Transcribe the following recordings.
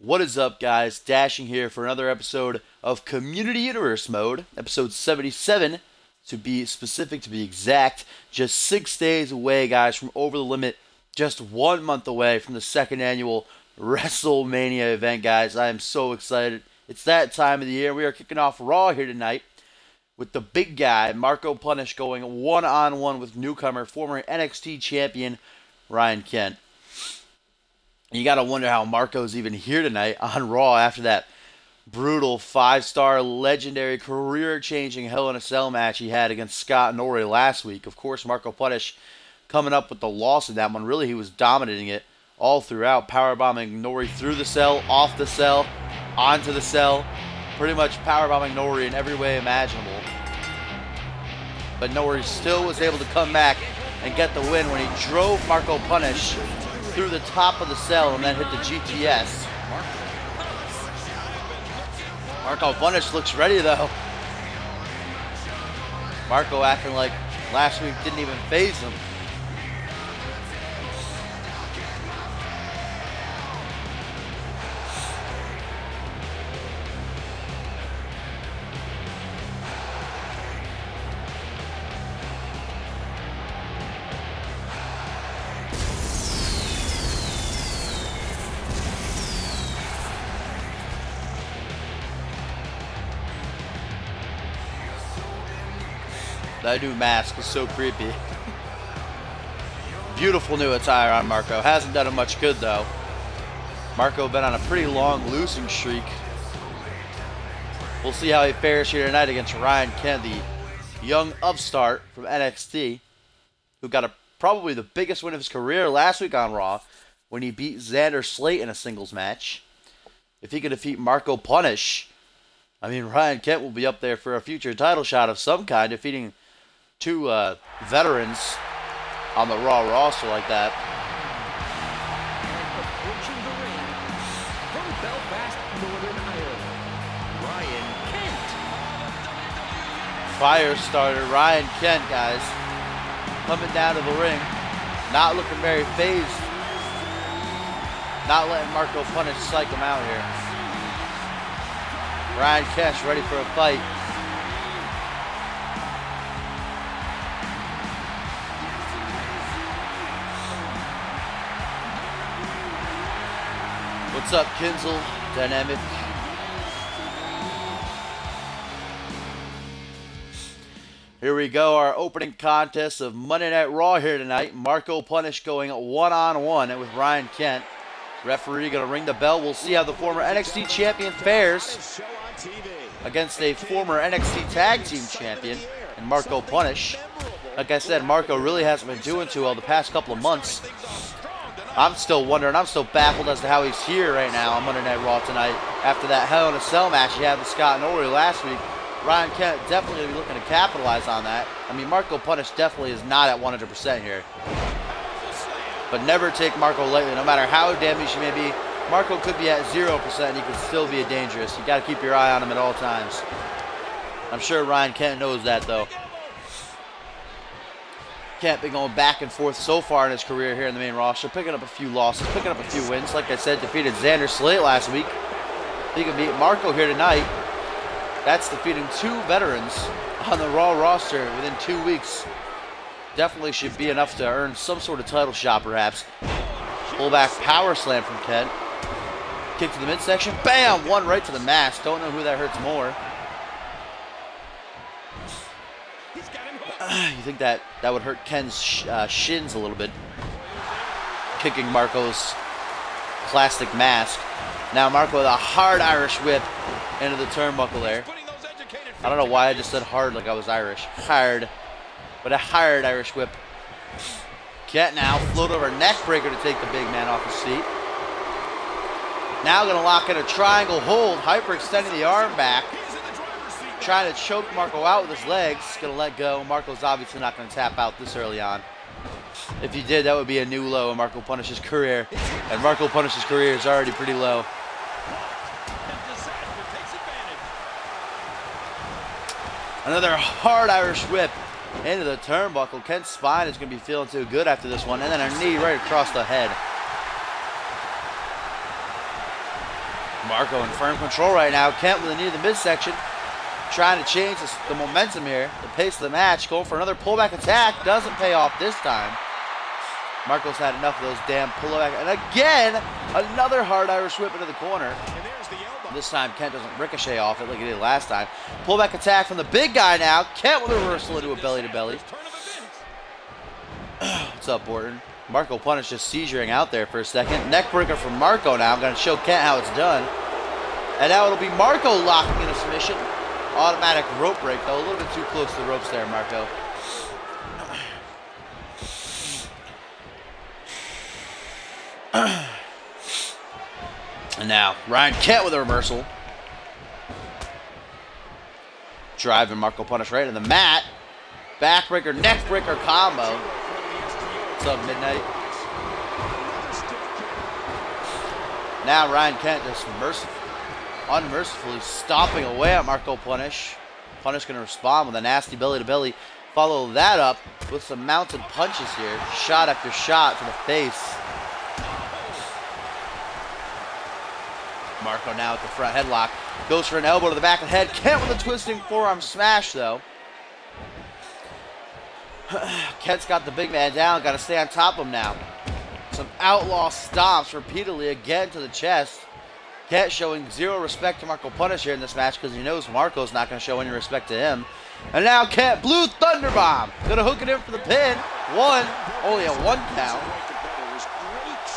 What is up, guys? Dashing here for another episode of Communiverse mode, episode 77 to be specific, to be exact. Just 6 days away, guys, from Over the Limit. Just 1 month away from the second annual WrestleMania event, guys. I am so excited. It's that time of the year. We are kicking off Raw here tonight with the big guy, Marco Punish, going one-on-one with newcomer, former NXT champion, Ryan Kent. You got to wonder how Marco's even here tonight on Raw after that brutal 5-star legendary career-changing Hell in a Cell match he had against Scott Norrie last week. Of course, Marco Punish coming up with the loss in that one. Really, he was dominating it all throughout, powerbombing Norrie through the cell, off the cell, onto the cell, pretty much powerbombing Norrie in every way imaginable. But Norrie still was able to come back and get the win when he drove Marco Punish through the top of the cell and then hit the GTS. Marco Punish looks ready though. Marco acting like last week didn't even faze him. That new mask is so creepy. Beautiful new attire on Marco. Hasn't done him much good though. Marco been on a pretty long losing streak. We'll see how he fares here tonight against Ryan Kent, the young upstart from NXT, who got probably the biggest win of his career last week on Raw when he beat Xander Slate in a singles match. If he can defeat Marco Punish, I mean, Ryan Kent will be up there for a future title shot of some kind, defeating two veterans on the Raw roster like that. Approaching the ring from Belfast, Northern Ireland, Ryan Kent. Fire starter Ryan Kent, guys, coming down to the ring, not looking very phased, not letting Marco Punish psych him out here. Ryan Kent's ready for a fight. What's up, Kinzel? Dynamic. Here we go, our opening contest of Monday Night Raw here tonight. Marco Punish going one-on-one with Ryan Kent. Referee going to ring the bell. We'll see how the former NXT champion fares against a former NXT Tag Team champion and Marco Punish. Like I said, Marco really hasn't been doing too well the past couple of months. I'm still wondering, I'm still baffled as to how he's here right now on Monday Night Raw tonight after that Hell in a Cell match he had with Scott Norrie last week. Ryan Kent definitely going to be looking to capitalize on that. I mean, Marco Punish definitely is not at 100% here. But never take Marco lightly. No matter how damaged he may be, Marco could be at 0% and he could still be dangerous. You got to keep your eye on him at all times. I'm sure Ryan Kent knows that though. Kent been going back and forth so far in his career here in the main roster, picking up a few losses, picking up a few wins. Like I said, defeated Xander Slate last week. He can beat Marco here tonight. That's defeating 2 veterans on the Raw roster within 2 weeks. Definitely should be enough to earn some sort of title shot, perhaps. Pullback power slam from Kent. Kick to the midsection. Bam! One right to the mask. Don't know who that hurts more. You think that would hurt Ken's shins a little bit. Kicking Marco's plastic mask. Now Marco with a hard Irish whip into the turnbuckle there. I don't know why I just said hard like I was Irish. Hard. But a hard Irish whip. Kent now float over neck breaker to take the big man off his feet. Now going to lock in a triangle hold. Hyperextending the arm back. Trying to choke Marco out with his legs. Going to let go. Marco's obviously not going to tap out this early on. If he did, that would be a new low in Marco Punish's career. And Marco Punish's career is already pretty low. Another hard Irish whip into the turnbuckle. Kent's spine is going to be feeling too good after this one. And then a knee right across the head. Marco in firm control right now. Kent with a knee to the midsection. Trying to change the momentum here, the pace of the match. Going for another pullback attack. Doesn't pay off this time. Marco's had enough of those damn pullback. And again, another hard Irish whip into the corner. This time, Kent doesn't ricochet off it like he did last time. Pullback attack from the big guy now. Kent with a reversal into a belly-to-belly. What's up, Borton? Marco Punish just seizuring out there for a second. Neckbreaker from Marco now. I'm going to show Kent how it's done. And now it'll be Marco locking in a submission. Automatic rope break, though. A little bit too close to the ropes there, Marco. And now, Ryan Kent with a reversal. Driving Marco Punish right into the mat. Backbreaker, neckbreaker combo. What's up, Midnight? Now Ryan Kent just unmercifully stomping away at Marco Punish. Punish going to respond with a nasty belly-to-belly. Follow that up with some mounted punches here. Shot after shot to the face. Marco now at the front headlock. Goes for an elbow to the back of the head. Kent with a twisting forearm smash, though. Kent's got the big man down. Got to stay on top of him now. Some outlaw stomps repeatedly again to the chest. Kent showing zero respect to Marco Punish here in this match because he knows Marco's not going to show any respect to him. And now Kent, Blue Thunder Bomb. Going to hook it in for the pin. One. Only a 1 count.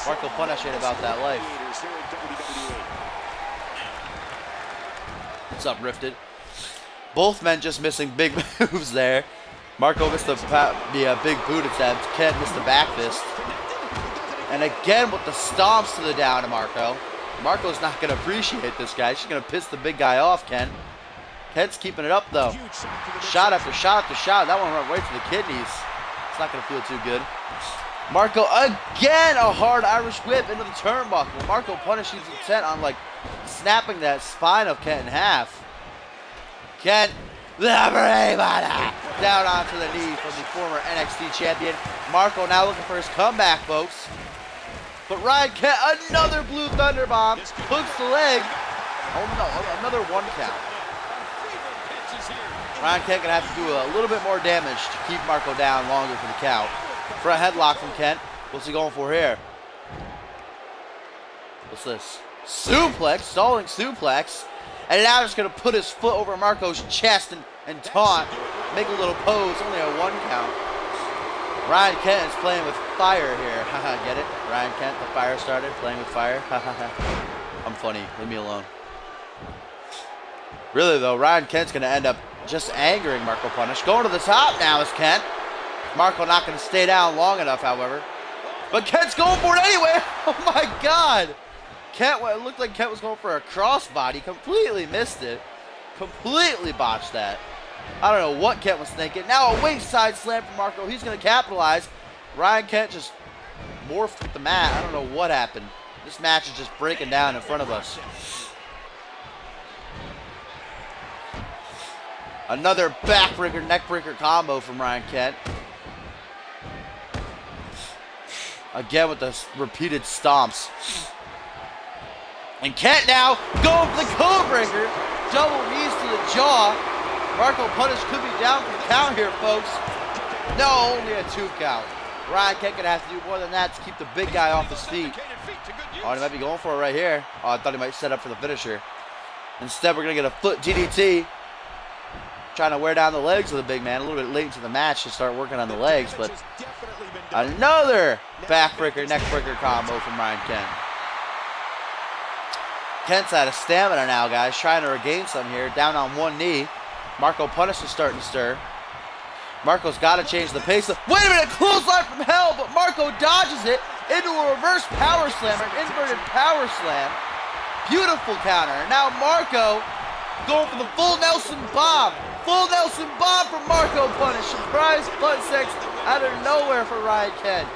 Marco Punish ain't about that life. What's up, Rifted? Both men just missing big moves there. Marco missed the big boot attempt. Kent missed the back fist. And again with the stomps to the down to Marco. Marco's not going to appreciate this guy. She's going to piss the big guy off, Kent. Kent's keeping it up, though. Shot after shot after shot. That one went right to the kidneys. It's not going to feel too good. Marco again, a hard Irish whip into the turnbuckle. Marco Punish seems intent on, like, snapping that spine of Kent in half. Kent, down onto the knee from the former NXT champion. Marco now looking for his comeback, folks. But Ryan Kent, another Blue Thunder Bomb, hooks the leg. Oh no, another 1 count. Ryan Kent gonna have to do a little bit more damage to keep Marco down longer for the count. Front headlock from Kent. What's he going for here? What's this? Suplex, stalling suplex. And now just gonna put his foot over Marco's chest and taunt. Make a little pose, only a 1 count. Ryan Kent is playing with fire here. Haha, get it? Ryan Kent, the fire starter, playing with fire. I'm funny. Leave me alone. Really, though, Ryan Kent's going to end up just angering Marco Punish. Going to the top now is Kent. Marco not going to stay down long enough, however. But Kent's going for it anyway. Oh, my God. It looked like Kent was going for a crossbody. Completely missed it. Completely botched that. I don't know what Kent was thinking. Now a waist-side slam from Marco. He's going to capitalize. Ryan Kent just morphed with the mat. I don't know what happened. This match is just breaking down in front of us. Another backbreaker, neckbreaker combo from Ryan Kent. Again with the repeated stomps. And Kent now going for the codebreaker. Double knees to the jaw. Marco Punish could be down for the count here, folks. No, only a 2 count. Ryan Kent gonna have to do more than that to keep the big guy off his feet. Oh, he might be going for it right here. Oh, I thought he might set up for the finisher. Instead, we're gonna get a foot DDT. Trying to wear down the legs of the big man. A little bit late into the match to start working on the legs, but another backbreaker, neckbreaker combo from Ryan Kent. Kent's out of stamina now, guys. Trying to regain some here. Down on 1 knee. Marco Punish is starting to stir. Marco's got to change the pace. Wait a minute, clothesline from hell, but Marco dodges it into a reverse power slam, an inverted power slam. Beautiful counter. Now Marco going for the full Nelson bomb. Full Nelson bomb from Marco Punish. Surprise butt sex out of nowhere for Ryan Kent.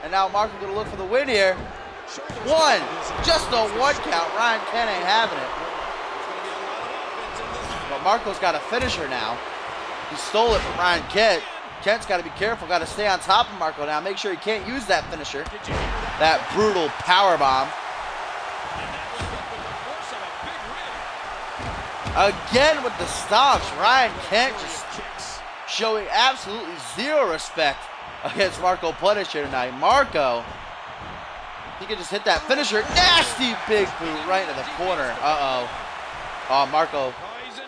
And now Marco going to look for the win here. 1, just a 1 count. Ryan Kent ain't having it. But Marco's got a finisher now. He stole it from Ryan Kent. Kent's got to be careful. Got to stay on top of Marco now. Make sure he can't use that finisher. That brutal power bomb. Again with the stops. Ryan Kent just showing absolutely zero respect against Marco Punisher tonight. Marco, he can just hit that finisher. Nasty big boot right into the corner. Uh-oh. Oh, Marco,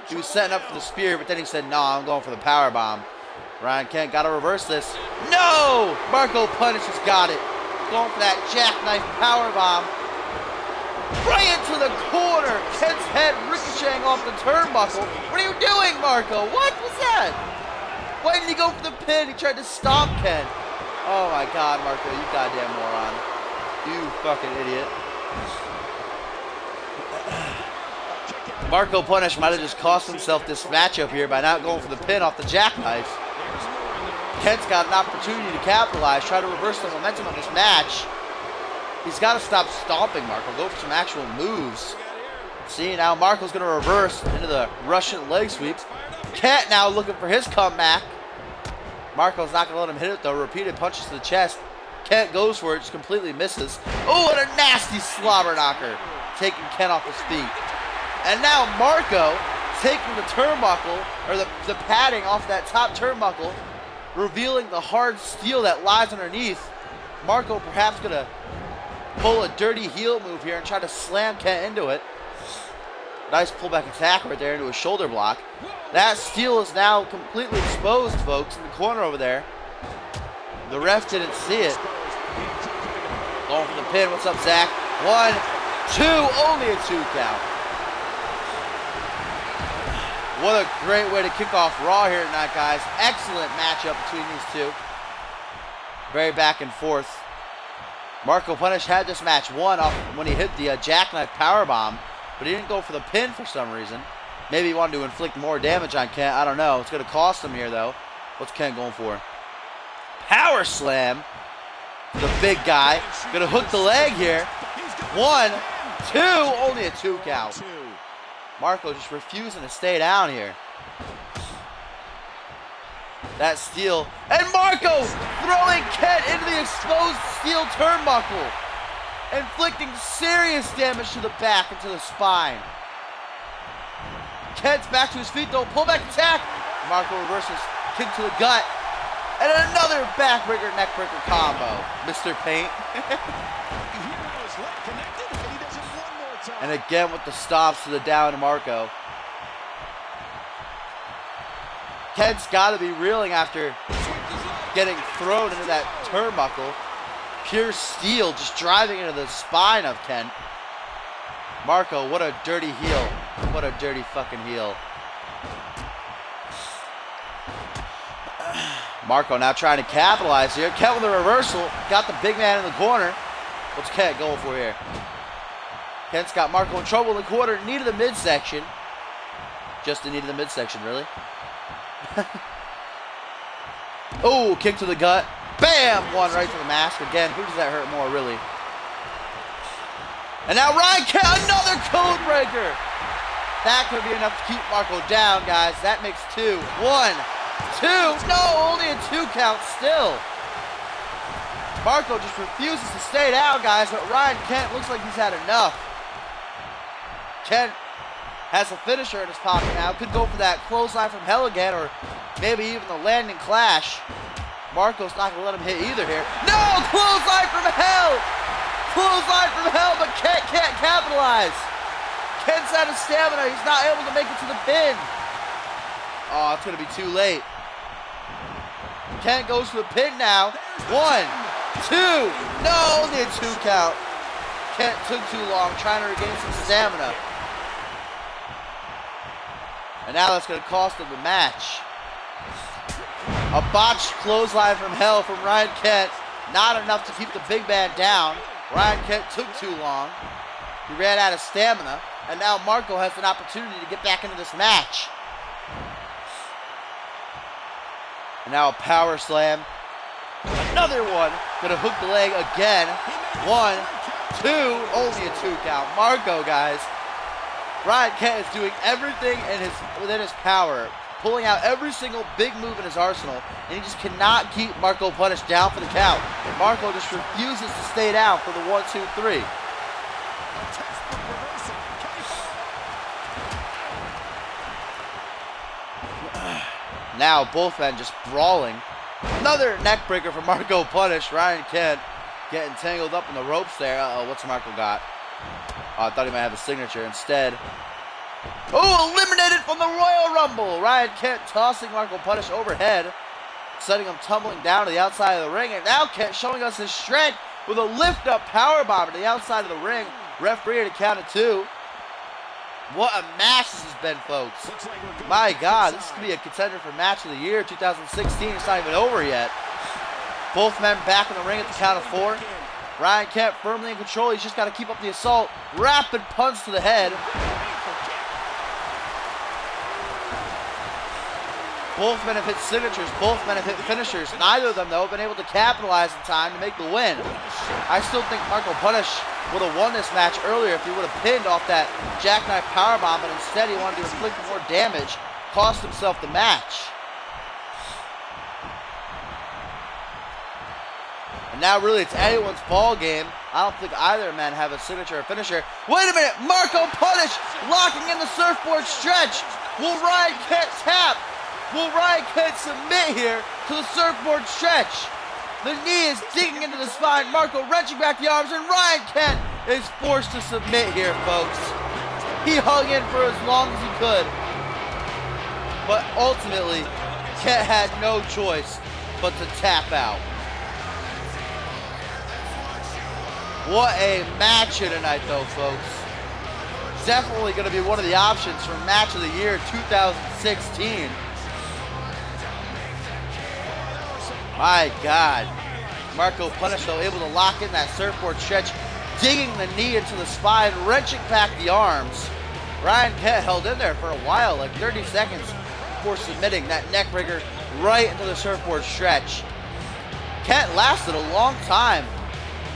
he was setting up for the spear, but then he said, no, I'm going for the power bomb. Ryan Kent got to reverse this. No! Marco Punisher's got it. Going for that jackknife power bomb. Right into the corner. Kent's head ricocheting off the turnbuckle. What are you doing, Marco? What was that? Why didn't he go for the pin? He tried to stomp Kent. Oh my God, Marco, you goddamn moron. You fucking idiot. Marco Punish might have just cost himself this matchup here by not going for the pin off the jackknife. Kent's got an opportunity to capitalize, try to reverse the momentum of this match. He's got to stop stomping, Marco. Go for some actual moves. See, now Marco's going to reverse into the Russian leg sweep. Kent now looking for his comeback. Marco's not going to let him hit it, though. Repeated punches to the chest. Kent goes for it, just completely misses. Oh, and a nasty slobber knocker, taking Kent off his feet. And now Marco taking the turnbuckle, or the padding off that top turnbuckle, revealing the hard steel that lies underneath. Marco perhaps going to pull a dirty heel move here and try to slam Kent into it. Nice pullback attack right there into a shoulder block. That steel is now completely exposed, folks, in the corner over there. The ref didn't see it. Going for the pin. What's up, Zach? 1, 2, only a 2 count. What a great way to kick off Raw here tonight, guys. Excellent matchup between these two. Very back and forth. Marco Punish had this match won off when he hit the jackknife powerbomb, but he didn't go for the pin for some reason. Maybe he wanted to inflict more damage on Kent. I don't know. It's going to cost him here, though. What's Kent going for? Power slam. The big guy. Going to hook the leg here. 1, 2. Only a 2 count. Marco just refusing to stay down here. That steel. And Marco throwing Kent into the exposed steel turnbuckle. Inflicting serious damage to the back and to the spine. Kent's back to his feet though. Pullback attack. Marco reverses. Kick to the gut. And another backbreaker, neckbreaker combo. Mr. Paint. And again with the stops to the down to Marco. Kent's got to be reeling after getting thrown into that turnbuckle. Pure steel just driving into the spine of Kent. Marco, what a dirty heel. What a dirty fucking heel. Marco now trying to capitalize here. Kent with a reversal. Got the big man in the corner. What's Kent going for here? Kent's got Marco in trouble in the corner. Knee to the midsection. Just the knee to the midsection, really. Oh, kick to the gut. Bam! One right to the mask. Again, who does that hurt more, really? And now Ryan Kent, another code breaker. That could be enough to keep Marco down, guys. That makes 2. 1, 2. No, only a 2 count still. Marco just refuses to stay down, guys, but Ryan Kent looks like he's had enough. Kent has a finisher in his pocket now. Could go for that clothesline from hell again, or maybe even the landing clash. Marco's not going to let him hit either here. No! Clothesline from hell! Clothesline from hell, but Kent can't capitalize. Kent's out of stamina. He's not able to make it to the pin. Oh, it's going to be too late. Kent goes for the pin now. 1, 2. No, only a 2 count. Kent took too long trying to regain some stamina. And now that's going to cost him the match. A botched clothesline from hell from Ryan Kent. Not enough to keep the big man down. Ryan Kent took too long. He ran out of stamina. And now Marco has an opportunity to get back into this match. And now a power slam. Another one. Gonna hook the leg again. 1, 2. Only a 2 count. Marco, guys. Ryan Kent is doing everything within his power, pulling out every single big move in his arsenal, and he just cannot keep Marco Punish down for the count. Marco just refuses to stay down for the 1, 2, 3. Now both men just brawling. Another neck breaker for Marco Punish. Ryan Kent getting tangled up in the ropes there. Uh-oh, what's Marco got? Oh, I thought he might have a signature instead. Oh, eliminated from the Royal Rumble. Ryan Kent tossing Marco Punish overhead, sending him tumbling down to the outside of the ring. And now Kent showing us his strength with a lift-up powerbomb to the outside of the ring. Referee to count of 2. What a match this has been, folks. My God, this could be a contender for Match of the Year 2016. It's not even over yet. Both men back in the ring at the count of 4. Ryan Kent firmly in control. He's just got to keep up the assault. Rapid punch to the head. Both men have hit signatures. Both men have hit finishers. Neither of them, though, have been able to capitalize in time to make the win. I still think Marco Punish would have won this match earlier if he would have pinned off that jackknife powerbomb, but instead he wanted to inflict more damage, cost himself the match. And now really it's anyone's ball game. I don't think either men have a signature or finisher. Wait a minute, Marco Punish locking in the surfboard stretch. Will Ryan Kent tap? Will Ryan Kent submit here to the surfboard stretch? The knee is digging into the spine. Marco wrenching back the arms, and Ryan Kent is forced to submit here, folks. He hung in for as long as he could. But ultimately, Kent had no choice but to tap out. What a match here tonight, though, folks. Definitely going to be one of the options for Match of the Year 2016. My God. Marco Punish, though, able to lock in that surfboard stretch, digging the knee into the spine, wrenching back the arms. Ryan Kent held in there for a while, like 30 seconds, before submitting that neckbreaker right into the surfboard stretch. Kent lasted a long time.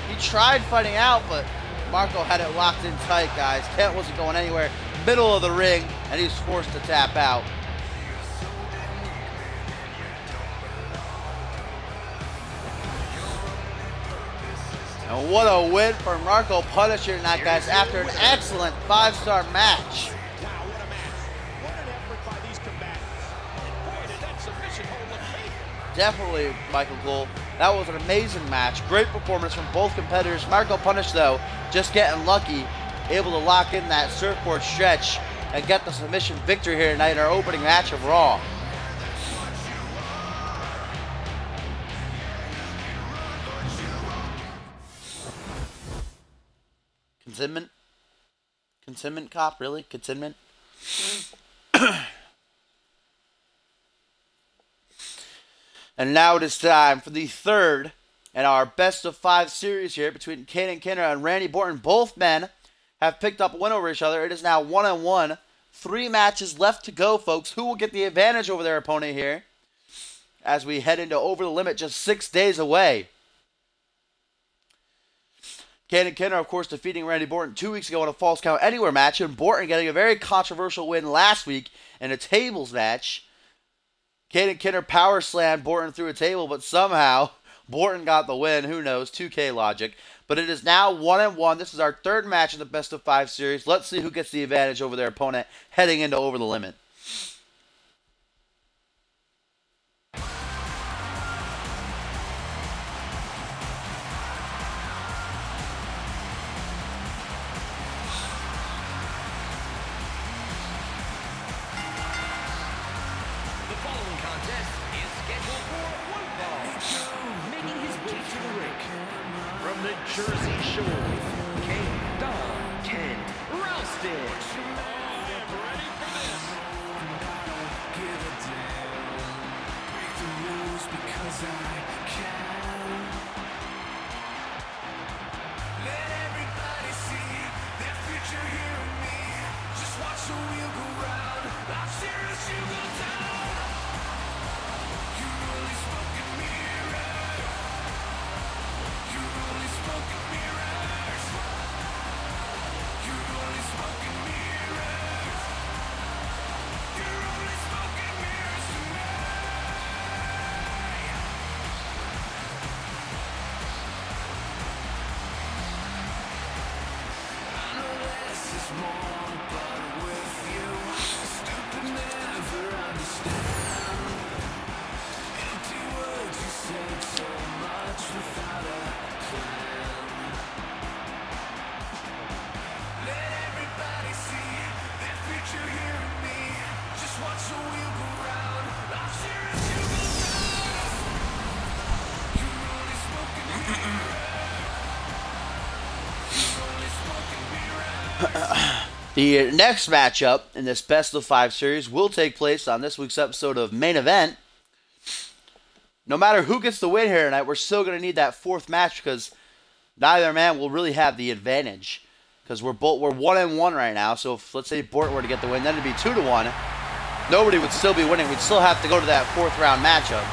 He tried fighting out, but Marco had it locked in tight, guys. Kent wasn't going anywhere. Middle of the ring, and he was forced to tap out. And what a win for Marco Punish here tonight, guys, after an excellent 5-star match. Wow, what a match. What an effort by these combatants. And boy, did that submission hold look painful. Definitely, Michael Cole. That was an amazing match. Great performance from both competitors. Marco Punish, though, just getting lucky, able to lock in that surfboard stretch and get the submission victory here tonight in our opening match of Raw. Consignment? Consignment cop? Really? Consignment? And now it is time for the third in our best of 5 series here between Caden Kinner and Randy Borton. Both men have picked up a win over each other. It is now 1-1. 3 matches left to go, folks. Who will get the advantage over their opponent here as we head into Over the Limit, just 6 days away? Caden Kinner, of course, defeating Randy Borton 2 weeks ago in a Falls Count Anywhere match, and Borton getting a very controversial win last week in a tables match. Caden Kinner power slammed Borton through a table, but somehow Borton got the win. Who knows? 2K logic. But it is now 1-1. This is our third match in the best of 5 series. Let's see who gets the advantage over their opponent heading into Over the Limit. Jersey Shore, Kent Ralston. Ready for this? Give a damn. Break the rules because I can. Let everybody see their future here in me. Just watch the wheel go round. I'll cheer as you go down. You really spoke in mirrors. You really spoke in mirrors. You really spoke in mirrors. You really spoke in mirrors tonight. I know less is more, but with you, stupid never understood. The next matchup in this best of 5 series will take place on this week's episode of Main Event. No matter who gets the win here tonight, we're still going to need that 4th match because neither man will really have the advantage. Because we're 1-1 right now, so if, let's say, Borton were to get the win, then it'd be 2-1. Nobody would still be winning. We'd still have to go to that 4th round matchup.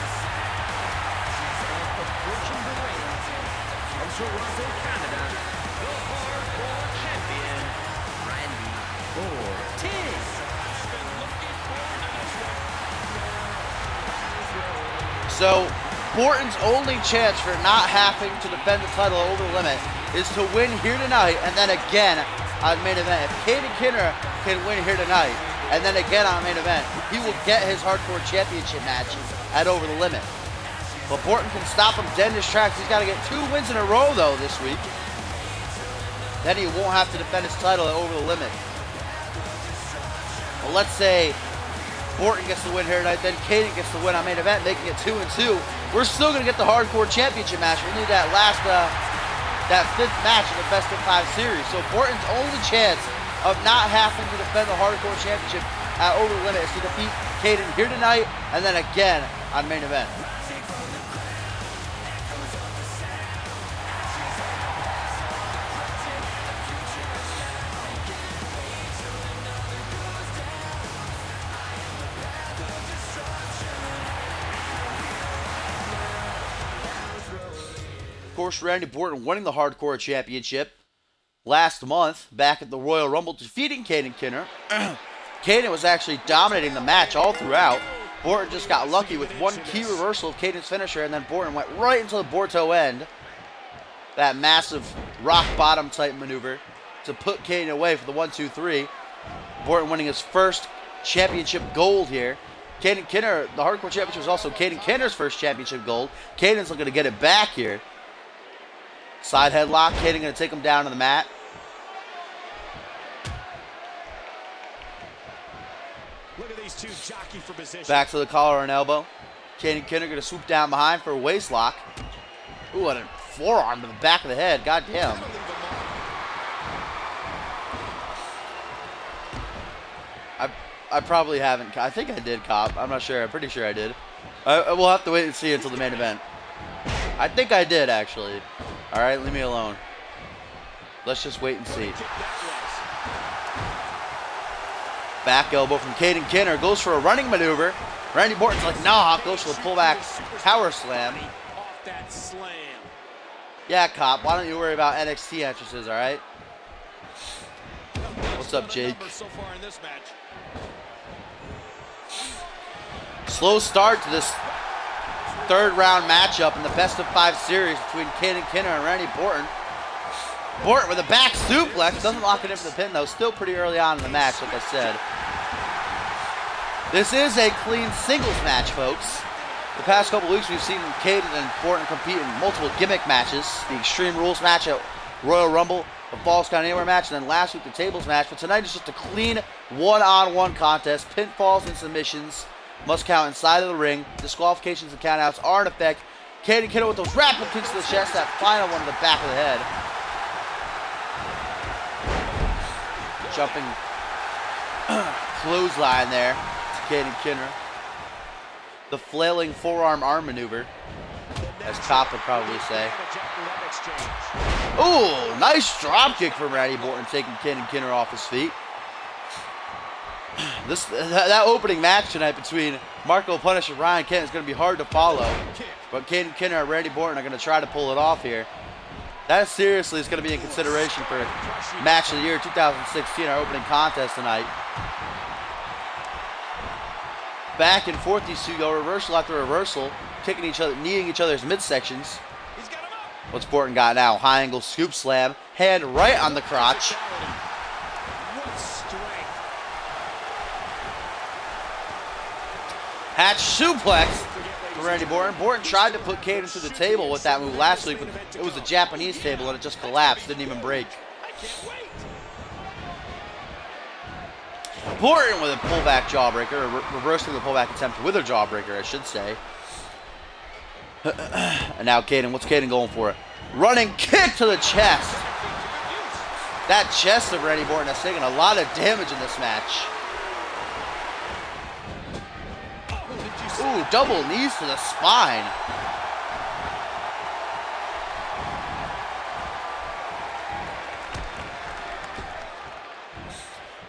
So, Borton's only chance for not having to defend the title over the limit is to win here tonight and then again on Main Event. If Caden Kinner can win here tonight and then again on Main Event, he will get his Hardcore Championship match at Over the Limit. But Borton can stop him dead in his tracks. He's got to get 2 wins in a row, though, this week. Then he won't have to defend his title at Over the Limit. Well, let's say Borton gets the win here tonight, then Caden gets the win on Main Event, making it 2-2. We're still going to get the Hardcore Championship match. We need that last, that 5th match in the best of 5 series. So Borton's only chance of not having to defend the Hardcore Championship at Over the Limit is to defeat Caden here tonight and then again on Main Event. Of course, Randy Borton winning the Hardcore Championship last month back at the Royal Rumble, defeating Caden Kinner. Caden was actually dominating the match all throughout. Borton just got lucky with one key reversal of Caden's finisher, and then Borton went right into the Borto end. That massive rock bottom type maneuver to put Caden away for the 1-2-3. Borton winning his first championship gold here. Caden Kinner, the Hardcore Championship was also Caden Kinner's first championship gold. Caden's looking to get it back here. Side headlock, Caden going to take him down to the mat. Look at these two jockey for position. Back to the collar and elbow. Caden Kinner going to swoop down behind for a waist lock. Ooh, and a forearm to the back of the head. God damn. I probably haven't. I think I did, Cop. I'm not sure. I'm pretty sure I did. We'll have to wait and see until the main event. I think I did, actually. All right, leave me alone. Let's just wait and see. Back elbow from Caden Kinner. Goes for a running maneuver. Randy Borton's like, nah. Goes for the pullback power slam. Yeah, Cop. Why don't you worry about NXT entrances, all right? What's up, Jake? Slow start to this 3rd round matchup in the best of 5 series between Caden Kinner and Randy Borton. Borton with a back suplex. Doesn't lock it in for the pin, though. Still pretty early on in the match, like I said. This is a clean singles match, folks. The past couple weeks, we've seen Caden and Borton compete in multiple gimmick matches. The Extreme Rules match at Royal Rumble, the Falls Count Anywhere match, and then last week the tables match. But tonight is just a clean one-on-one contest. Pinfalls and submissions must count inside of the ring. Disqualifications and countouts are in effect. Caden Kinner with those rapid kicks to the chest. That final one to the back of the head. Jumping clothesline there to Caden Kinner. The flailing forearm arm maneuver, as Top would probably say. Ooh, nice drop kick from Randy Borton, taking Caden Kinner off his feet. That opening match tonight between Marco Punish and Ryan Kent is going to be hard to follow. But Caden Kinner and Randy Borton are going to try to pull it off here. That seriously is going to be in consideration for match of the year 2016, our opening contest tonight. Back and forth these two go, reversal after reversal, kicking each other, kneeing each other's midsections. What's Borton got now? High angle scoop slam, hand right on the crotch. Hatch suplex for Randy Borton. Borton tried to put Caden through the table with that move last week, but it was a Japanese table and it just collapsed, didn't even break. Borton with a pullback jawbreaker, or reversing the pullback attempt with a jawbreaker, I should say. And now Caden, what's Caden going for? Running kick to the chest. That chest of Randy Orton has taken a lot of damage in this match. Ooh, double knees to the spine.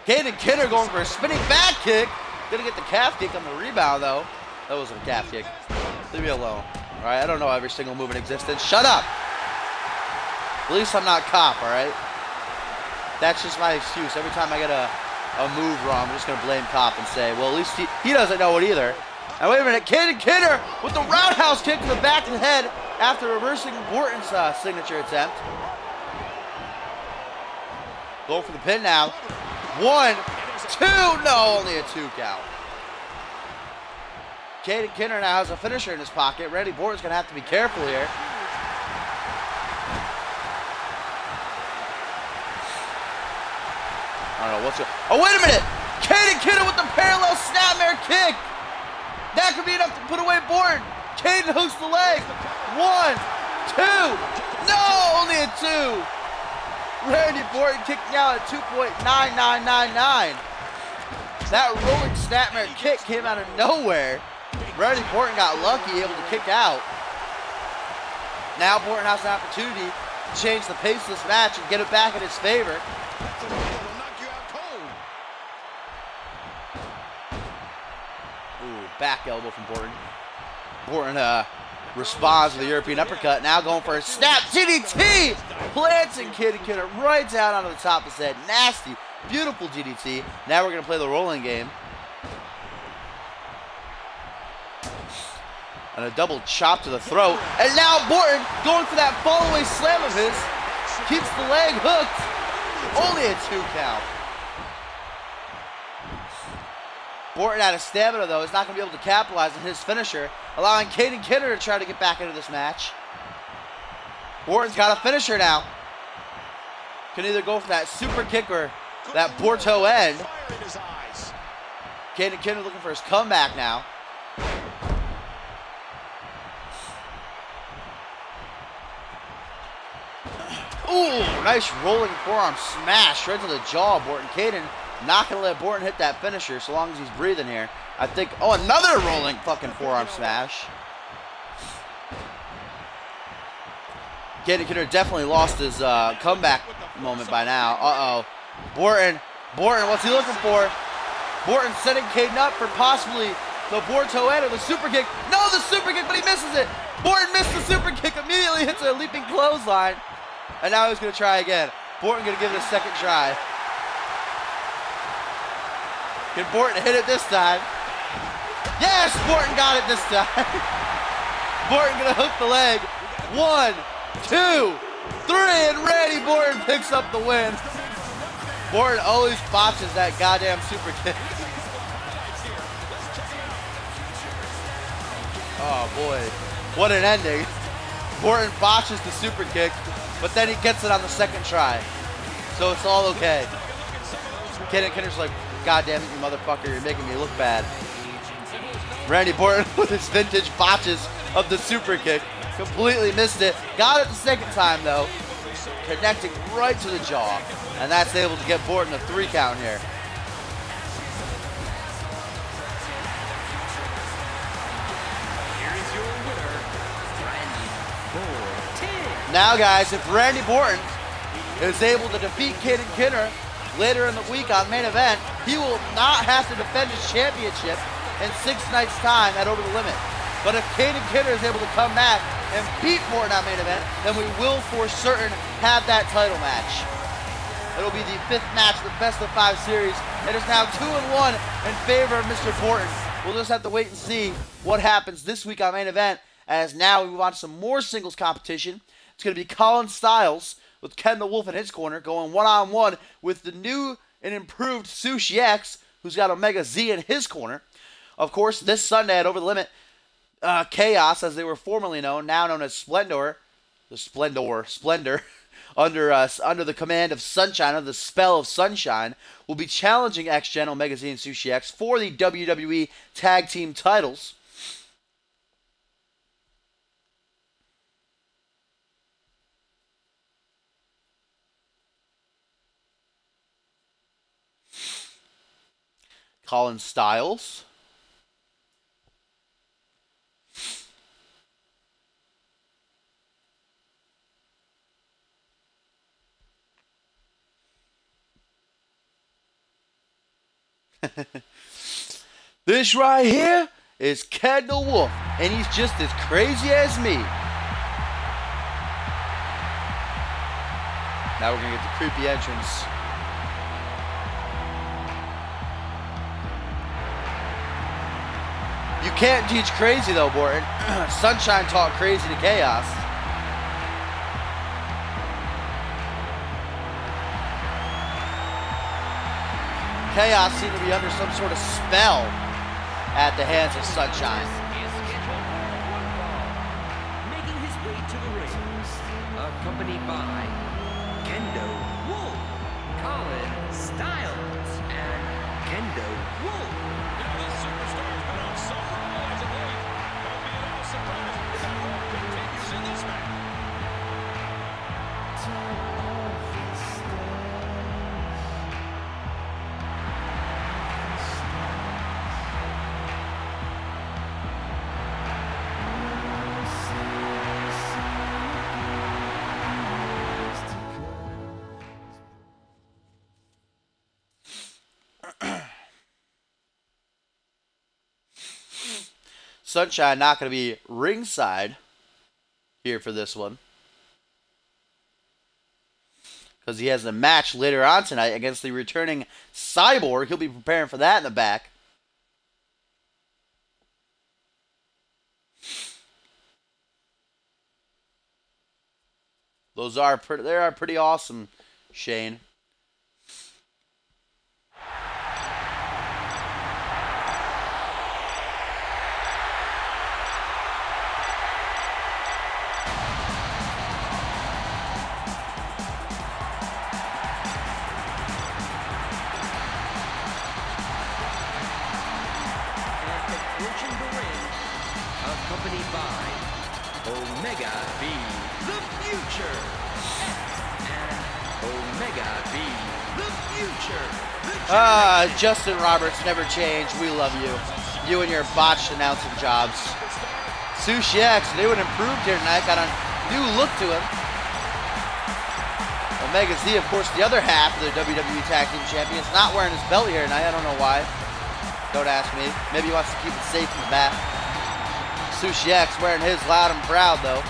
Caden Kidder going for a spinning back kick. Gonna get the calf kick on the rebound, though. That wasn't a calf kick. Leave me alone. Alright, I don't know every single move in existence. Shut up! At least I'm not cop, alright? That's just my excuse. Every time I get a move wrong, I'm just gonna blame cop and say, well, at least he doesn't know it either. And wait a minute, Caden Kidder with the roundhouse kick to the back of the head after reversing Orton's signature attempt. Going for the pin now. 1, 2, no, only a 2 count. Caden Kidder now has a finisher in his pocket. Randy Orton's gonna have to be careful here. I don't know what's going on. Oh, wait a minute! Caden Kidder with the parallel snapmare kick! That could be enough to put away Orton. Caden hooks the leg. 1, 2, no, only a 2. Randy Orton kicking out at 2.9999. That rolling snapmare kick came out of nowhere. Randy Orton got lucky, able to kick out. Now Orton has an opportunity to change the pace of this match and get it back in his favor. Ooh, back elbow from Orton. Orton responds with a European uppercut. Now going for a snap DDT. Planting Caden Kidder right down onto the top of his head. Nasty, beautiful DDT. Now we're going to play the rolling game. And a double chop to the throat. And now Orton going for that fall-away slam of his. Keeps the leg hooked. Only a 2 count. Orton out of stamina, though, is not going to be able to capitalize on his finisher, allowing Caden Kidder to try to get back into this match. Orton's got a finisher now. Can either go for that super kick or that Borto end. Caden Kidder looking for his comeback now. Ooh, nice rolling forearm smash right to the jaw of Orton. Caden not going to let Orton hit that finisher so long as he's breathing here. I think, oh, another rolling fucking forearm smash. Caden Kidder definitely lost his comeback moment by now. Uh-oh. Orton, what's he looking for? Orton setting Caden up for possibly the Borto end or the super kick. No, the super kick, but he misses it. Orton missed the super kick, immediately hits a leaping clothesline. And now he's going to try again. Orton going to give it a second try. Can Orton hit it this time? Yes, Orton got it this time. Orton going to hook the leg. 1, 2, 3, and Randy Orton picks up the win. Orton always botches that goddamn super kick. Oh boy, what an ending. Orton botches the super kick, but then he gets it on the second try. So it's all okay. Kidder's like, God damn it, you motherfucker, you're making me look bad. Randy Orton with his vintage botches of the super kick. Completely missed it. Got it the second time, though. Connecting right to the jaw. And that's able to get Orton a 3 count here. Now, guys, if Randy Orton is able to defeat Caden Kidder later in the week on main event, he will not have to defend his championship in 6 nights' time at Over the Limit. But if Caden Kidder is able to come back and beat Orton on main event, then we will for certain have that title match. It'll be the 5th match of the Best of 5 series. It is now 2-1 in favor of Mr. Orton. We'll just have to wait and see what happens this week on main event, as now we move on to some more singles competition. It's going to be Colin Styles with Ken the Wolf in his corner, going one-on-one with the new and improved Sushi X, who's got Omega Z in his corner. Of course, this Sunday at Over the Limit, Chaos, as they were formerly known, now known as Splendor, under the command of Sunshine, under the spell of Sunshine, will be challenging X-Gen, Omega Z, and Sushi X for the WWE Tag Team titles. Colin Styles. This right here is Kendall Wolf, and he's just as crazy as me. Now we're going to get the creepy entrance. You can't teach crazy though, Borton. Sunshine taught crazy to chaos. Chaos seemed to be under some sort of spell at the hands of Sunshine. Making his way to the ring, accompanied by Kendo Wolf, Colin Styles, and Kendo Wolf. This superstar's been on some roll as of late. Don't be at all surprised if that roll continues in this match. Sunshine not going to be ringside here for this one, because he has a match later on tonight against the returning Cyborg. He'll be preparing for that in the back. Those are pretty awesome, Shane. Approaching the ring, accompanied by Omega B, the Future, and Omega B, the Future. Justin Roberts never changed. We love you. You and your botched announcing jobs. Sushi X, they would improve here tonight. Got a new look to him. Omega Z, of course, the other half of the WWE Tag Team Champions, not wearing his belt here tonight. I don't know why. Don't ask me. Maybe he wants to keep it safe in the back. Sushi X wearing his loud and proud, though.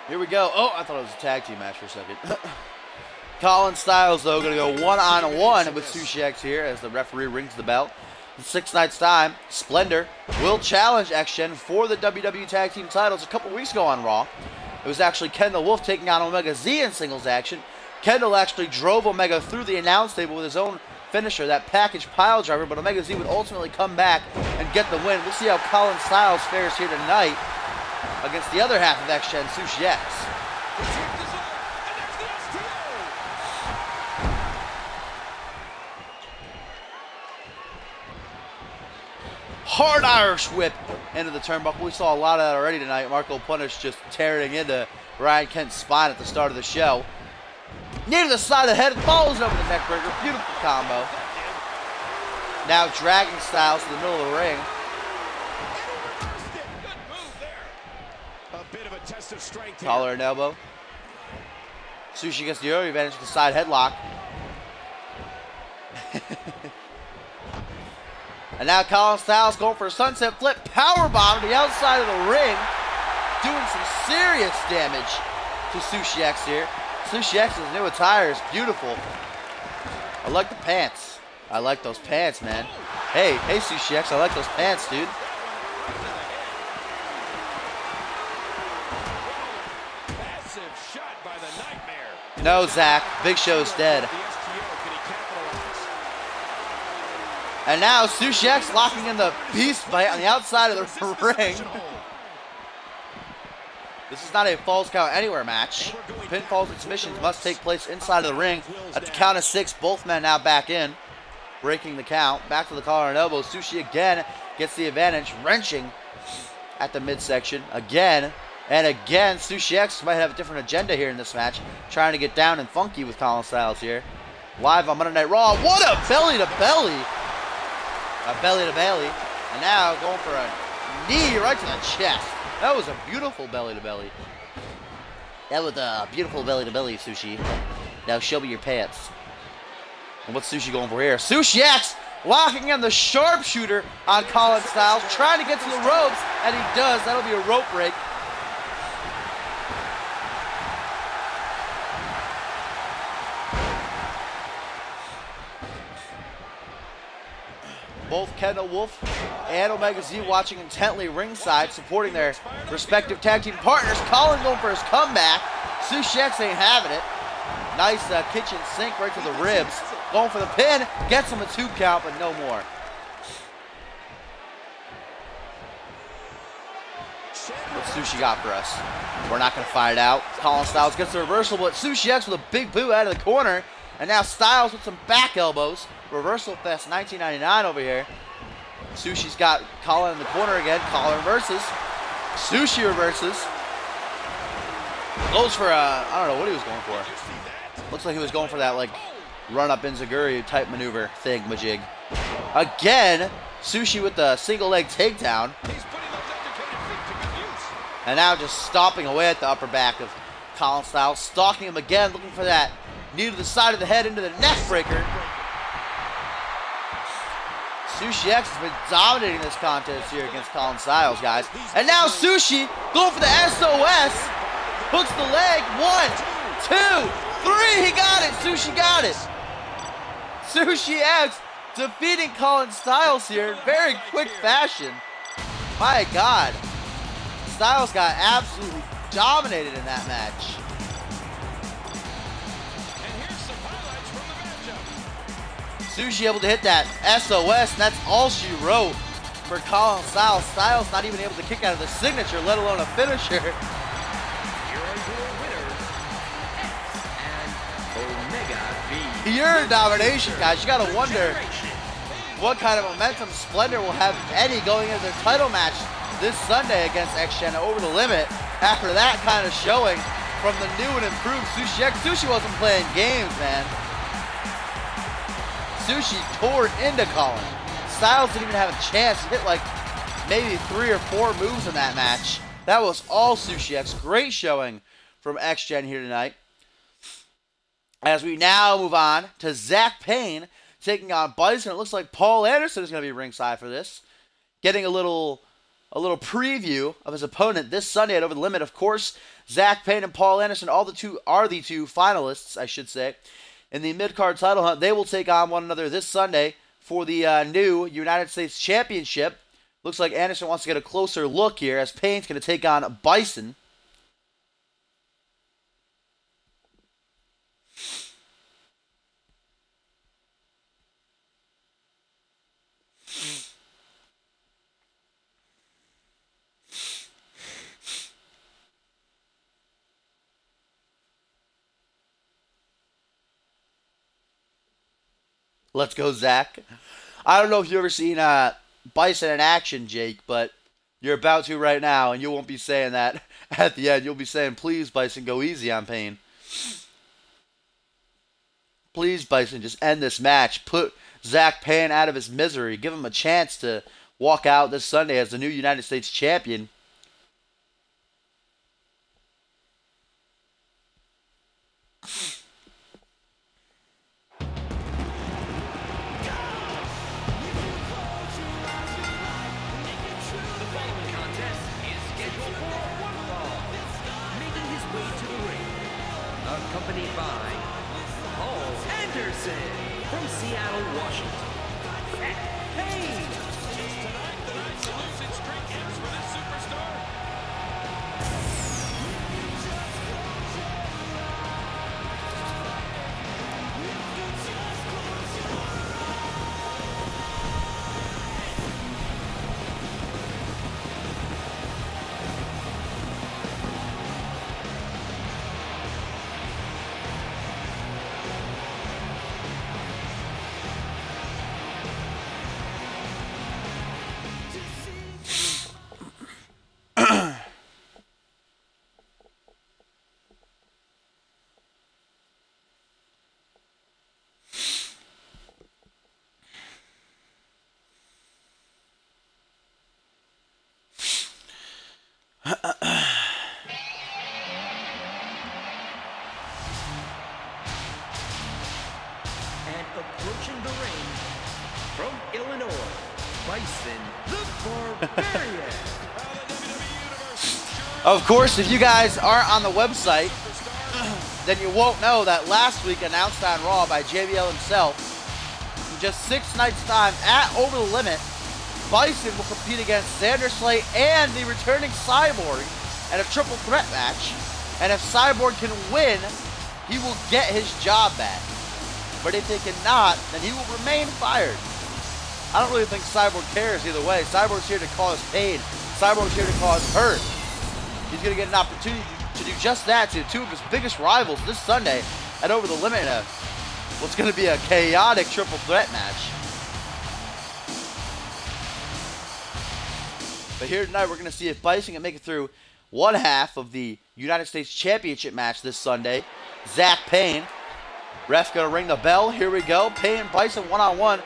Here we go. Oh, I thought it was a tag team match for a second. Colin Styles, though, going to go one-on-one with Sushi X here as the referee rings the bell. In 6 nights' time, Splendor will challenge X-Gen for the WWE Tag Team titles a couple weeks ago on Raw. It was actually Kendall Wolf taking on Omega Z in singles action. Kendall actually drove Omega through the announce table with his own finisher, that package pile driver, but Omega Z would ultimately come back and get the win. We'll see how Colin Styles fares here tonight against the other half of X-Gen, Sushi X. Hard Irish whip into the turnbuckle. We saw a lot of that already tonight. Marco Punish just tearing into Ryan Kent's spine at the start of the show. Knee to the side of the head, falls over the neckbreaker. Beautiful combo. Now dragging Styles to the middle of the ring. Test of strength here. Collar and elbow. Sushi gets the early advantage with the side headlock. And now Colin Styles going for a sunset flip powerbomb to the outside of the ring, doing some serious damage to Sushi X here. Sushi X's new attire is beautiful. I like the pants. I like those pants, man. Hey Sushi X, I like those pants, dude. No, Zach. Big Show's dead. And now Sushi X locking in the beast bite on the outside of the ring. This is not a Falls Count Anywhere match. Pinfalls and submissions must take place inside of the ring. At the count of 6, both men now back in. breaking the count. Back to the collar and elbow. Sushi again gets the advantage, wrenching at the midsection again and again. Sushi X might have a different agenda here in this match, trying to get down and funky with Colin Styles here. Live on Monday Night Raw. What a belly to belly! A belly to belly. And now going for a knee right to the chest. That was a beautiful belly to belly. That was a beautiful belly to belly, Sushi. Now show me your pants. And what's Sushi going for here? Sushi X locking in the sharpshooter on Colin Styles, trying to get to the ropes, and he does. That'll be a rope break. Both Kendall Wolf and Omega Z watching intently ringside, supporting their respective tag team partners. Colin going for his comeback. Sushi X ain't having it. Nice kitchen sink right to the ribs. Going for the pin. Gets him a 2 count, but no more. What's Sushi got for us? We're not going to find out. Colin Styles gets the reversal, but Sushi X with a big boot out of the corner. And now Styles with some back elbows. Reversal Fest 1999 over here. Sushi's got Colin in the corner again. Colin reverses. Sushi reverses. Goes for I don't know what he was going for. Looks like he was going for that like run-up enziguri type maneuver thing, majig. Again, Sushi with the single leg takedown. And now just stomping away at the upper back of Colin Styles. Stalking him again, looking for that knee to the side of the head into the neck breaker. Sushi X has been dominating this contest here against Colin Styles, guys. And now Sushi going for the SOS. Hooks the leg. 1, 2, 3. He got it. Sushi got it. Sushi X defeating Colin Styles here in very quick fashion. My God. Styles got absolutely dominated in that match. Sushi able to hit that SOS, and that's all she wrote for Colin Styles. Styles not even able to kick out of the signature, let alone a finisher. Here are your winners, X and Omega V. Pure domination, guys. You gotta wonder what kind of momentum Splendor will have, if any, going into their title match this Sunday against X-Gen Over the Limit after that kind of showing from the new and improved Sushi X. Sushi wasn't playing games, man. Sushi tore into Colin. Styles didn't even have a chance. He hit like maybe 3 or 4 moves in that match. That was all Sushi X. Great showing from X-Gen here tonight. As we now move on to Zach Payne taking on Bison. It looks like Paul Anderson is going to be ringside for this. Getting a little preview of his opponent this Sunday at Over the Limit. Of course, Zach Payne and Paul Anderson are the two finalists, I should say, in the mid-card title hunt. They will take on one another this Sunday for the new United States Championship. Looks like Anderson wants to get a closer look here as Payne's going to take on Bison. Let's go, Zach. I don't know if you've ever seen Bison in action, Jake, but you're about to right now, and you won't be saying that at the end. You'll be saying, please, Bison, go easy on Payne. Please, Bison, just end this match. Put Zach Payne out of his misery. Give him a chance to walk out this Sunday as the new United States champion. Accompanied by Paul Anderson from Seattle, Washington. Hey! Tonight, the losing streak ends for this superstar. approaching the ring from Illinois, Bison the Barbarian. Of course, if you guys aren't on the website, then you won't know that last week announced on Raw by JBL himself, in just 6 nights' time at Over the Limit, Bison will compete against Xander Slate and the returning Cyborg in a triple threat match. And if Cyborg can win, he will get his job back. But if he cannot, then he will remain fired. I don't really think Cyborg cares either way. Cyborg's here to cause pain. Cyborg's here to cause hurt. He's going to get an opportunity to do just that to 2 of his biggest rivals this Sunday at Over the Limit in what's going to be a chaotic triple threat match. But here tonight, we're going to see if Bison can make it through one half of the United States Championship match this Sunday. Zach Payne. Ref going to ring the bell. Here we go. Payne, Bison one-on-one.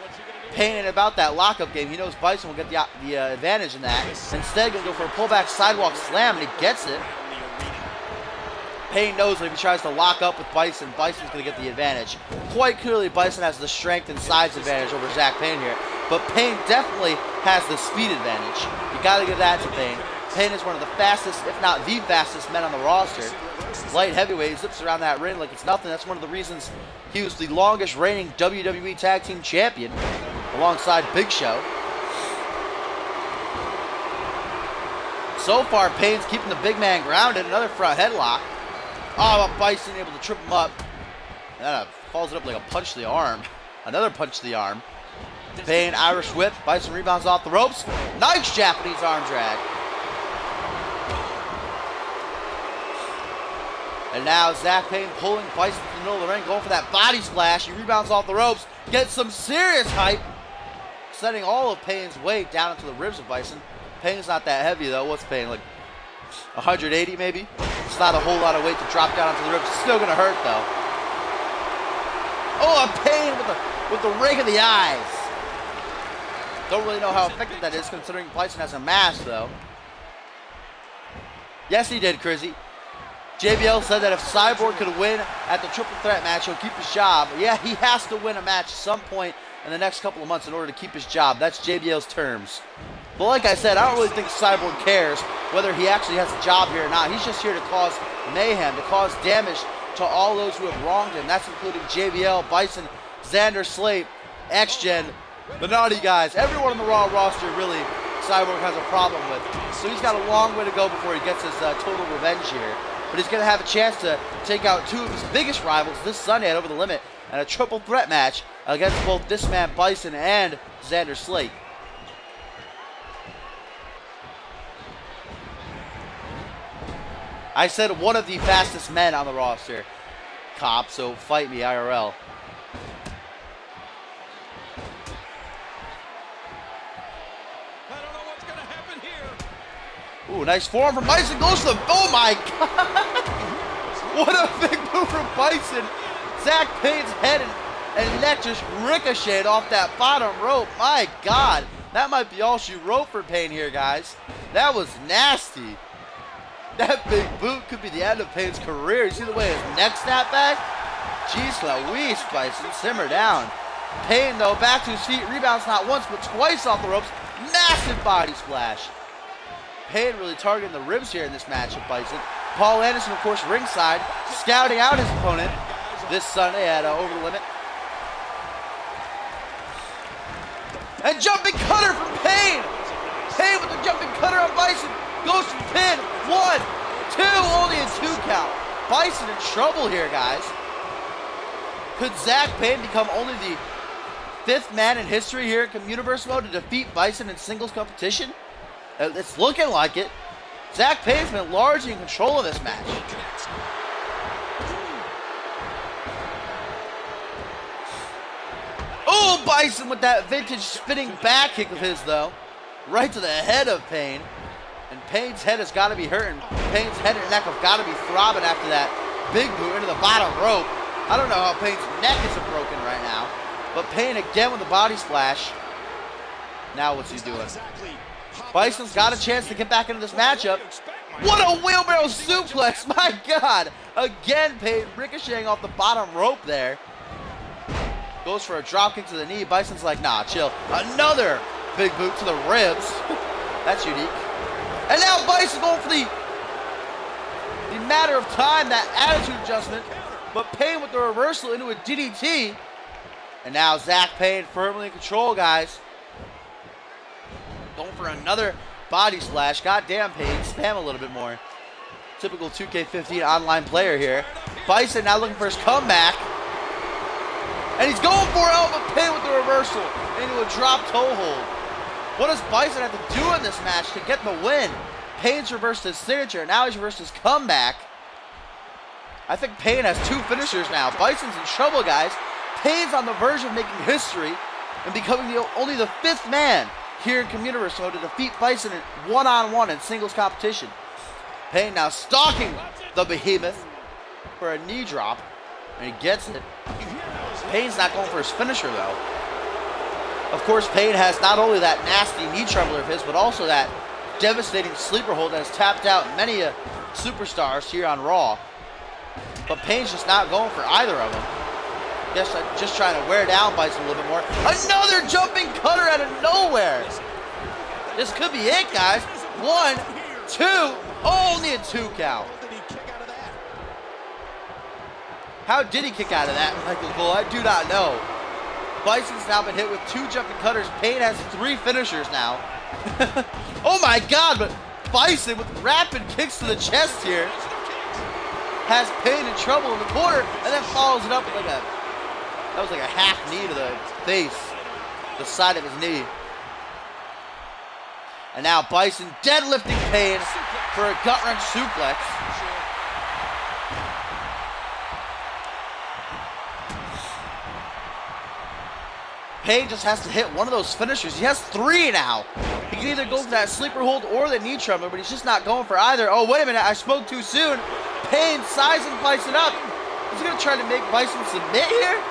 Payne ain't about that lockup game. He knows Bison will get the advantage in that. Instead, going to go for a pullback sidewalk slam, and he gets it. Payne knows that if he tries to lock up with Bison, Bison's going to get the advantage. Quite clearly, Bison has the strength and size advantage over Zach Payne here. But Payne definitely has the speed advantage. You got to give that to Payne. Payne is one of the fastest, if not the fastest, men on the roster. Light heavyweight, he zips around that ring like it's nothing. That's one of the reasons he was the longest reigning WWE Tag Team Champion, alongside Big Show. So far, Payne's keeping the big man grounded. Another front headlock. Oh, but Bison able to trip him up. That follows it up like a punch to the arm. Another punch to the arm. Payne, Irish whip. Bison rebounds off the ropes. Nice Japanese arm drag. And now Zach Payne pulling Bison to the middle of the ring, going for that body splash. He rebounds off the ropes, gets some serious hype, sending all of Payne's weight down into the ribs of Bison. Payne's not that heavy though. What's Payne, like 180 maybe? It's not a whole lot of weight to drop down into the ribs. It's still gonna hurt though. Oh, a Payne with the rake of the eyes. Don't really know how effective that is considering Bison has a mask though. Yes, he did, Crizzy. JBL said that if Cyborg could win at the triple threat match, he'll keep his job. Yeah, he has to win a match at some point in the next couple of months in order to keep his job. That's JBL's terms. But like I said, I don't really think Cyborg cares whether he actually has a job here or not. He's just here to cause mayhem, to cause damage to all those who have wronged him. That's including JBL, Bison, Xander Slate, X-Gen, the Naughty Guys. Everyone on the Raw roster really Cyborg has a problem with. So he's got a long way to go before he gets his total revenge here. But he's going to have a chance to take out 2 of his biggest rivals this Sunday at Over the Limit and a triple threat match against both this man Bison and Xander Slate. I said one of the fastest men on the roster, Cop, so fight me IRL. Ooh, nice forearm from Bison. Goes to the... Oh, my God. What a big move from Bison. Zach Payne's head and neck just ricocheted off that bottom rope. My God. That might be all she wrote for Payne here, guys. That was nasty. That big boot could be the end of Payne's career. You see the way his neck snapped back? Jeez Louise, Bison. Simmer down. Payne, though, back to his feet. Rebounds not once, but twice off the ropes. Massive body splash. Payne really targeting the ribs here in this match with Bison. Paul Anderson, of course, ringside, scouting out his opponent this Sunday at Over the Limit. And jumping cutter from Payne. Payne with the jumping cutter on Bison. Goes for the pin. 1, 2, only a 2 count. Bison in trouble here, guys. Could Zach Payne become only the 5th man in history here in Communiverse mode to defeat Bison in singles competition? It's looking like it. Zach Payne's been largely in control of this match. Oh, Bison with that vintage spinning back kick of his, though. Right to the head of Payne. And Payne's head has got to be hurting. Payne's head and neck have got to be throbbing after that big boot into the bottom rope. I don't know how Payne's neck isn't broken right now. But Payne again with the body splash. Now what's he doing? Bison's got a chance to get back into this matchup. What a wheelbarrow suplex! My God! Again, Payne ricocheting off the bottom rope there. Goes for a drop kick to the knee. Bison's like, nah, chill. Another big boot to the ribs. That's unique. And now Bison going for the matter of time, that attitude adjustment. But Payne with the reversal into a DDT. And now Zach Payne firmly in control, guys. Going for another body splash. Goddamn, Payne. Spam a little bit more. Typical 2K15 online player here. Bison now looking for his comeback. And he's going for it, but Payne with the reversal into a drop toe hold. What does Bison have to do in this match to get the win? Payne's reversed his signature. Now he's reversed his comeback. I think Payne has two finishers now. Bison's in trouble, guys. Payne's on the verge of making history and becoming only the fifth man here in Communiverse to defeat Bison in one-on-one in singles competition. Payne now stalking the behemoth for a knee drop, and he gets it. Payne's not going for his finisher, though. Of course, Payne has not only that nasty knee trembler of his, but also that devastating sleeper hold that has tapped out many superstars here on Raw. But Payne's just not going for either of them. Just trying to wear down Bison a little bit more. Another jumping cutter out of nowhere. This could be it, guys. 1, 2, only a 2 count. How did he kick out of that, Michael Cole? I do not know. Bison's now been hit with 2 jumping cutters. Payne has 3 finishers now. Oh my God, but Bison with rapid kicks to the chest here has Payne in trouble in the corner and then follows it up with that was like a half knee to the face, the side of his knee. And now Bison deadlifting Payne for a gut-wrench suplex. Payne just has to hit one of those finishers. He has 3 now. He can either go for that sleeper hold or the knee trembler, but he's just not going for either. Oh, wait a minute, I spoke too soon. Payne sizing Bison up. Is he going to try to make Bison submit here?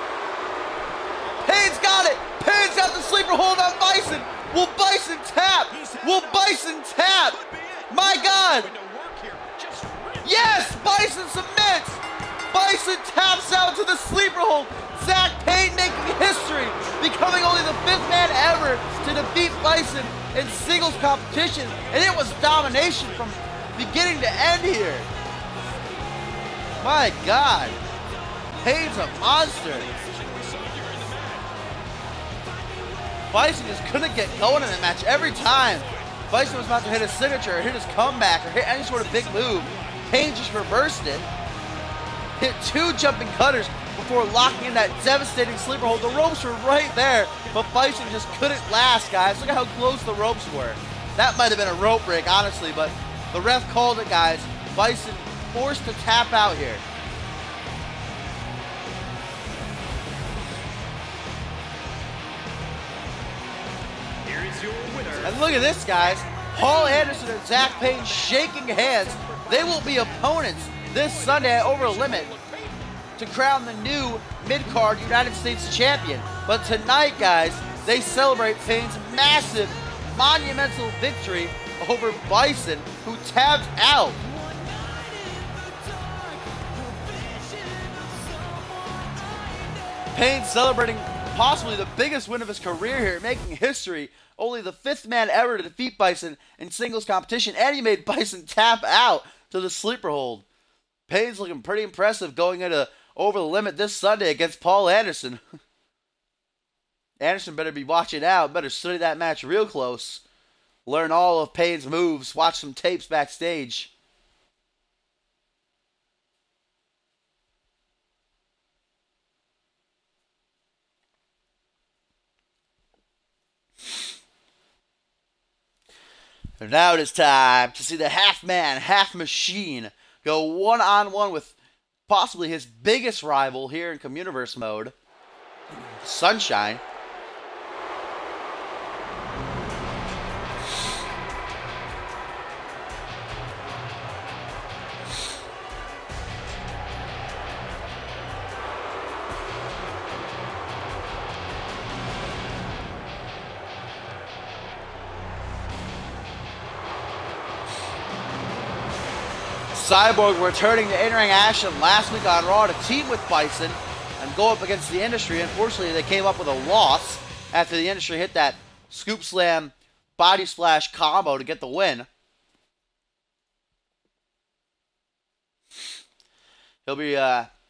Payne's got it. Payne's got the sleeper hold on Bison. Will Bison tap? Will Bison tap? My God. Yes, Bison submits. Bison taps out to the sleeper hold. Zach Payne making history, becoming only the 5th man ever to defeat Bison in singles competition. And it was domination from beginning to end here. My God. Payne's a monster. Bison just couldn't get going in the match every time. Bison was about to hit his signature or hit his comeback or hit any sort of big move. Payne just reversed it. Hit 2 jumping cutters before locking in that devastating sleeper hold. The ropes were right there, but Bison just couldn't last, guys. Look at how close the ropes were. That might have been a rope break, honestly, but the ref called it, guys. Bison forced to tap out here. And look at this, guys. Paul Anderson and Zach Payne shaking hands. They will be opponents this Sunday at Over the Limit to crown the new mid-card United States champion. But tonight, guys, they celebrate Payne's massive, monumental victory over Bison, who tapped out. Payne celebrating possibly the biggest win of his career here, making history. Only the 5th man ever to defeat Bison in singles competition, and he made Bison tap out to the sleeper hold. Payne's looking pretty impressive going into Over the Limit this Sunday against Paul Anderson. Anderson better be watching out, better study that match real close. Learn all of Payne's moves, watch some tapes backstage. And now it is time to see the half-man, half-machine go one-on-one with possibly his biggest rival here in Communiverse mode, Sunshine. Cyborg returning to in-ring action last week on Raw to team with Bison, and go up against the Industry. Unfortunately, they came up with a loss after the Industry hit that scoop slam body splash combo to get the win. He'll be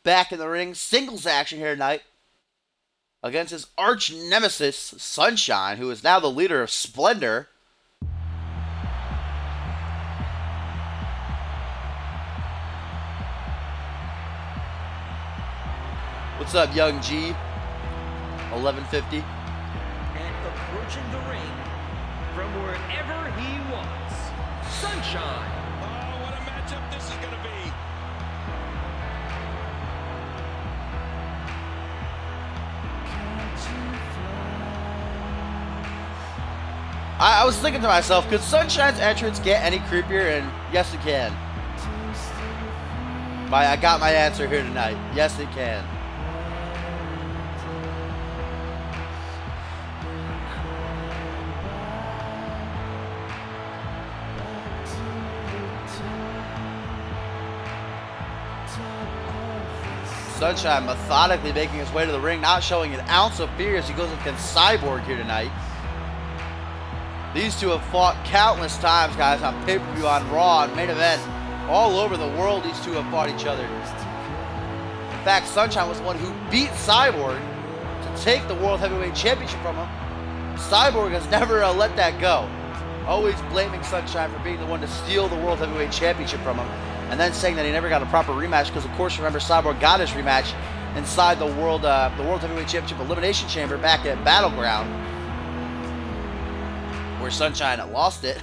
back in the ring, singles action here tonight against his arch nemesis, Sunshine, who is now the leader of Splendor. What's up, Young G? 1150. And approaching the ring from wherever he wants, Sunshine. Oh, what a matchup this is going to be. I was thinking to myself, could Sunshine's entrance get any creepier? And yes, it can. I got my answer here tonight. Yes, it can. Sunshine methodically making his way to the ring, not showing an ounce of fear as he goes against Cyborg here tonight. These two have fought countless times, guys, on pay-per-view, on Raw, on Main Event. All over the world, these two have fought each other. In fact, Sunshine was the one who beat Cyborg to take the World Heavyweight Championship from him. Cyborg has never let that go. Always blaming Sunshine for being the one to steal the World Heavyweight Championship from him. And then saying that he never got a proper rematch because, of course, remember, Cyborg got his rematch inside the World Heavyweight Championship Elimination Chamber back at Battleground, where Sunshine lost it.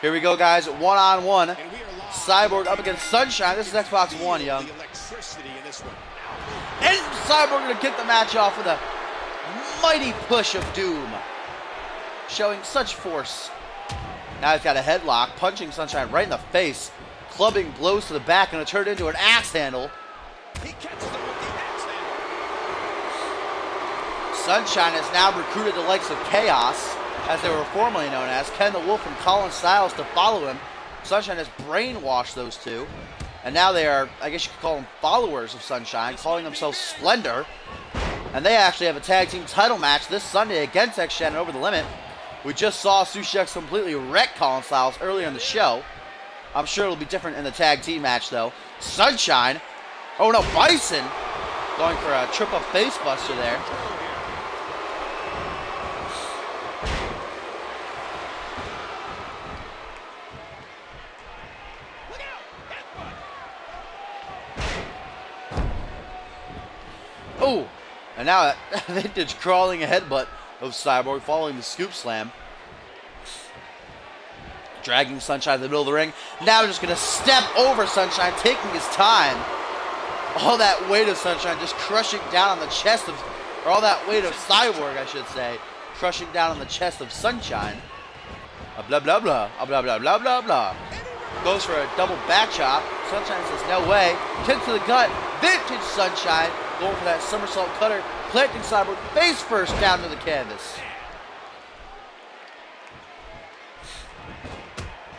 Here we go, guys. One-on-one. Cyborg up against Sunshine. This is Xbox One, Young. And Cyborg going to kick the match off with a mighty push of doom, showing such force. Now he's got a headlock, punching Sunshine right in the face, clubbing blows to the back, and it turned into an axe handle. He catches them with the axe handle. Sunshine has now recruited the likes of Chaos, as they were formerly known as, Ken the Wolf and Colin Styles, to follow him. Sunshine has brainwashed those two, and now they are, I guess you could call them followers of Sunshine, calling themselves Splendor. And they actually have a tag team title match this Sunday against X-Shannon Over the Limit. We just saw Sushi X completely wreck Colin Styles earlier in the show. I'm sure it'll be different in the tag team match, though. Sunshine. Oh, no, Bison. Going for a trip-up face buster there. Oh, and now they did crawling a headbutt of Cyborg following the scoop slam. Dragging Sunshine to the middle of the ring. Now just going to step over Sunshine, taking his time. All that weight of Sunshine just crushing down on the chest of, or all that weight of Cyborg, I should say, crushing down on the chest of Sunshine. Blah, blah, blah. Blah, blah, blah, blah, blah. Goes for a double back chop. Sunshine says, no way. Kick to the gut. Vintage Sunshine. Going for that somersault cutter. Planting Cyborg face first down to the canvas.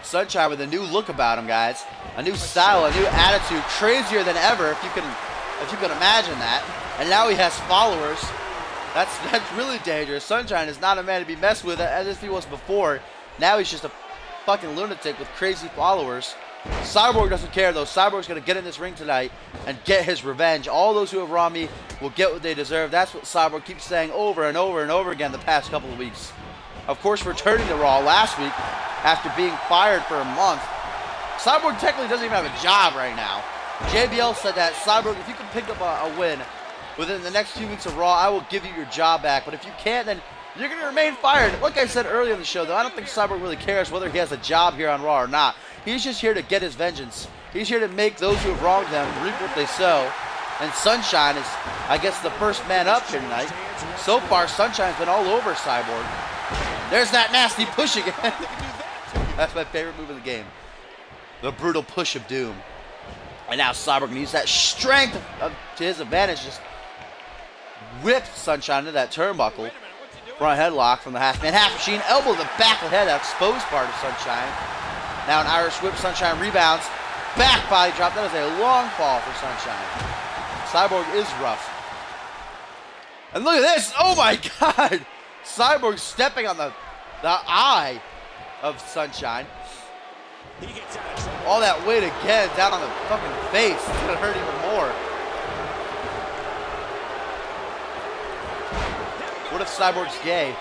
Sunshine with a new look about him, guys. A new style, a new attitude. Crazier than ever, if you can imagine that. And now he has followers. That's really dangerous. Sunshine is not a man to be messed with as if he was before. Now he's just a fucking lunatic with crazy followers. Cyborg doesn't care, though. Cyborg's going to get in this ring tonight and get his revenge. All those who have wronged me will get what they deserve. That's what Cyborg keeps saying over and over and over again the past couple of weeks. Of course, returning to Raw last week after being fired for a month. Cyborg technically doesn't even have a job right now. JBL said that, Cyborg, if you can pick up a win within the next 2 weeks of Raw, I will give you your job back. But if you can't, then you're going to remain fired. Like I said earlier in the show, though, I don't think Cyborg really cares whether he has a job here on Raw or not. He's just here to get his vengeance. He's here to make those who have wronged him reap what they sow. And Sunshine is, I guess, the first man up here tonight. So far, Sunshine's been all over Cyborg. There's that nasty push again. That's my favorite move of the game. The brutal push of doom. And now Cyborg can use that strength to his advantage. Just whipped Sunshine into that turnbuckle. Front headlock from the half-man half machine. Elbow to the back of the head, that exposed part of Sunshine. Now an Irish whip, Sunshine rebounds. Back body drop. That is a long fall for Sunshine. Cyborg is rough. And look at this. Oh my God. Cyborg stepping on the eye of Sunshine. He gets out of trouble. All that weight again down on the fucking face. It's gonna hurt even more. What if Cyborg's gay?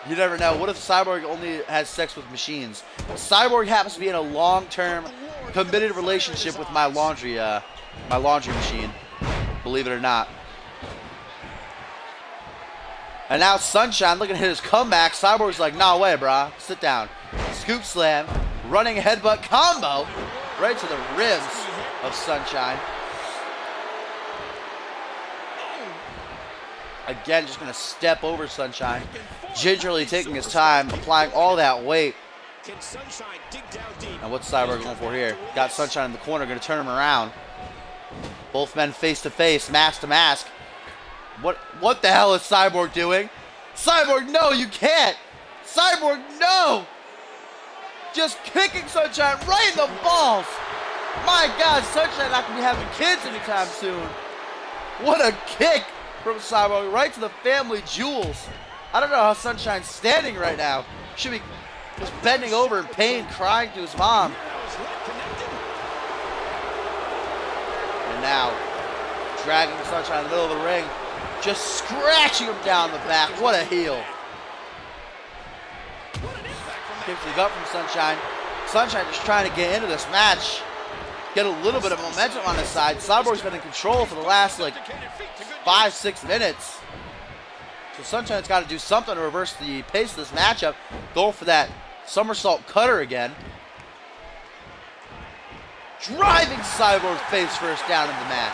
You never know. What if Cyborg only has sex with machines? Cyborg happens to be in a long-term, committed relationship with my laundry machine. Believe it or not. And now Sunshine looking to hit his comeback. Cyborg's like, nah way, brah. Sit down. Scoop slam. Running headbutt combo. Right to the ribs of Sunshine. Again, just going to step over Sunshine. Gingerly taking his time, applying all that weight. Can Sunshine dig down deep? And what's Cyborg going for here? Got Sunshine in the corner, going to turn him around. Both men face to face, mask to mask. What the hell is Cyborg doing? Cyborg, no, you can't! Cyborg, no! Just kicking Sunshine right in the balls! My God, Sunshine not going to be having kids anytime soon. What a kick from Cyborg right to the family jewels. I don't know how Sunshine's standing right now. Should be just bending over in pain, crying to his mom. And now, dragging Sunshine in the middle of the ring. Just scratching him down the back. What a heel. Kicks the gut from Sunshine. Sunshine just trying to get into this match. Get a little bit of momentum on his side. Cyborg's been in control for the last, like, 5-6 minutes. So Sunshine's got to do something to reverse the pace of this matchup. Go for that somersault cutter again. Driving Cyborg's face first down in the mat.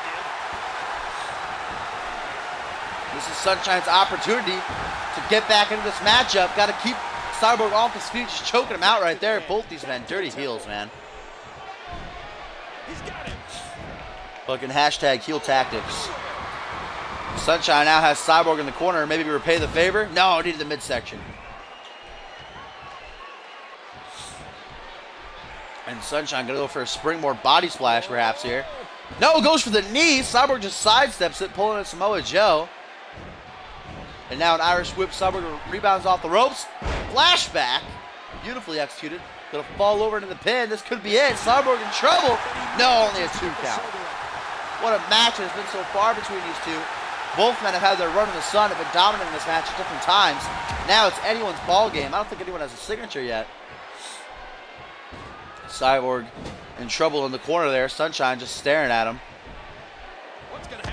This is Sunshine's opportunity to get back into this matchup. Got to keep Cyborg off his feet, just choking him out right there. Both these men, dirty heels, man. Fucking hashtag heel tactics. Sunshine now has Cyborg in the corner. Maybe repay the favor. No, needed the midsection. And Sunshine gonna go for a springboard body splash perhaps here. No, goes for the knee. Cyborg just sidesteps it, pulling a Samoa Joe. And now an Irish whip. Cyborg rebounds off the ropes. Flashback. Beautifully executed. Gonna fall over into the pin. This could be it. Cyborg in trouble. No, only a 2 count. What a match it has been so far between these two. Both men have had their run in the sun, have been dominating this match at different times. Now it's anyone's ball game. I don't think anyone has a signature yet. Cyborg in trouble in the corner there. Sunshine just staring at him.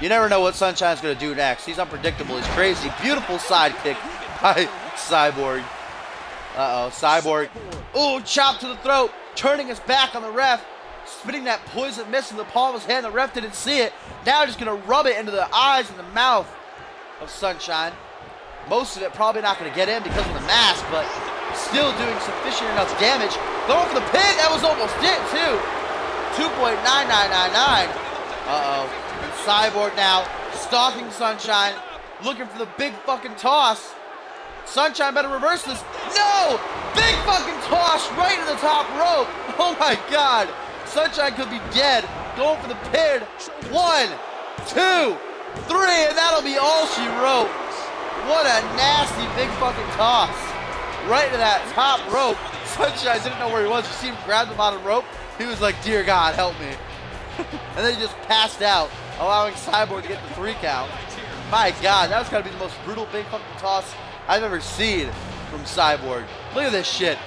You never know what Sunshine's going to do next. He's unpredictable. He's crazy. Beautiful side kick by Cyborg. Uh-oh. Cyborg. Ooh, chop to the throat. Turning his back on the ref. Spitting that poison mist in the palm of his hand. The ref didn't see it. Now just going to rub it into the eyes and the mouth of Sunshine. Most of it probably not going to get in because of the mask, but still doing sufficient enough damage. Going for the pin. That was almost it, too. 2.9999. Uh-oh. And Cyborg now stalking Sunshine. Looking for the big fucking toss. Sunshine better reverse this. No! Big fucking toss right to the top rope. Oh, my God. Sunshine could be dead. Going for the pin. 1, 2, 3, and that'll be all she wrote. What a nasty big fucking toss. Right to that top rope. Sunshine didn't know where he was. You see him grab the bottom rope. He was like, dear God, help me. And then he just passed out, allowing Cyborg to get the 3 count. My God, that was gotta be the most brutal big fucking toss I've ever seen from Cyborg. Look at this shit.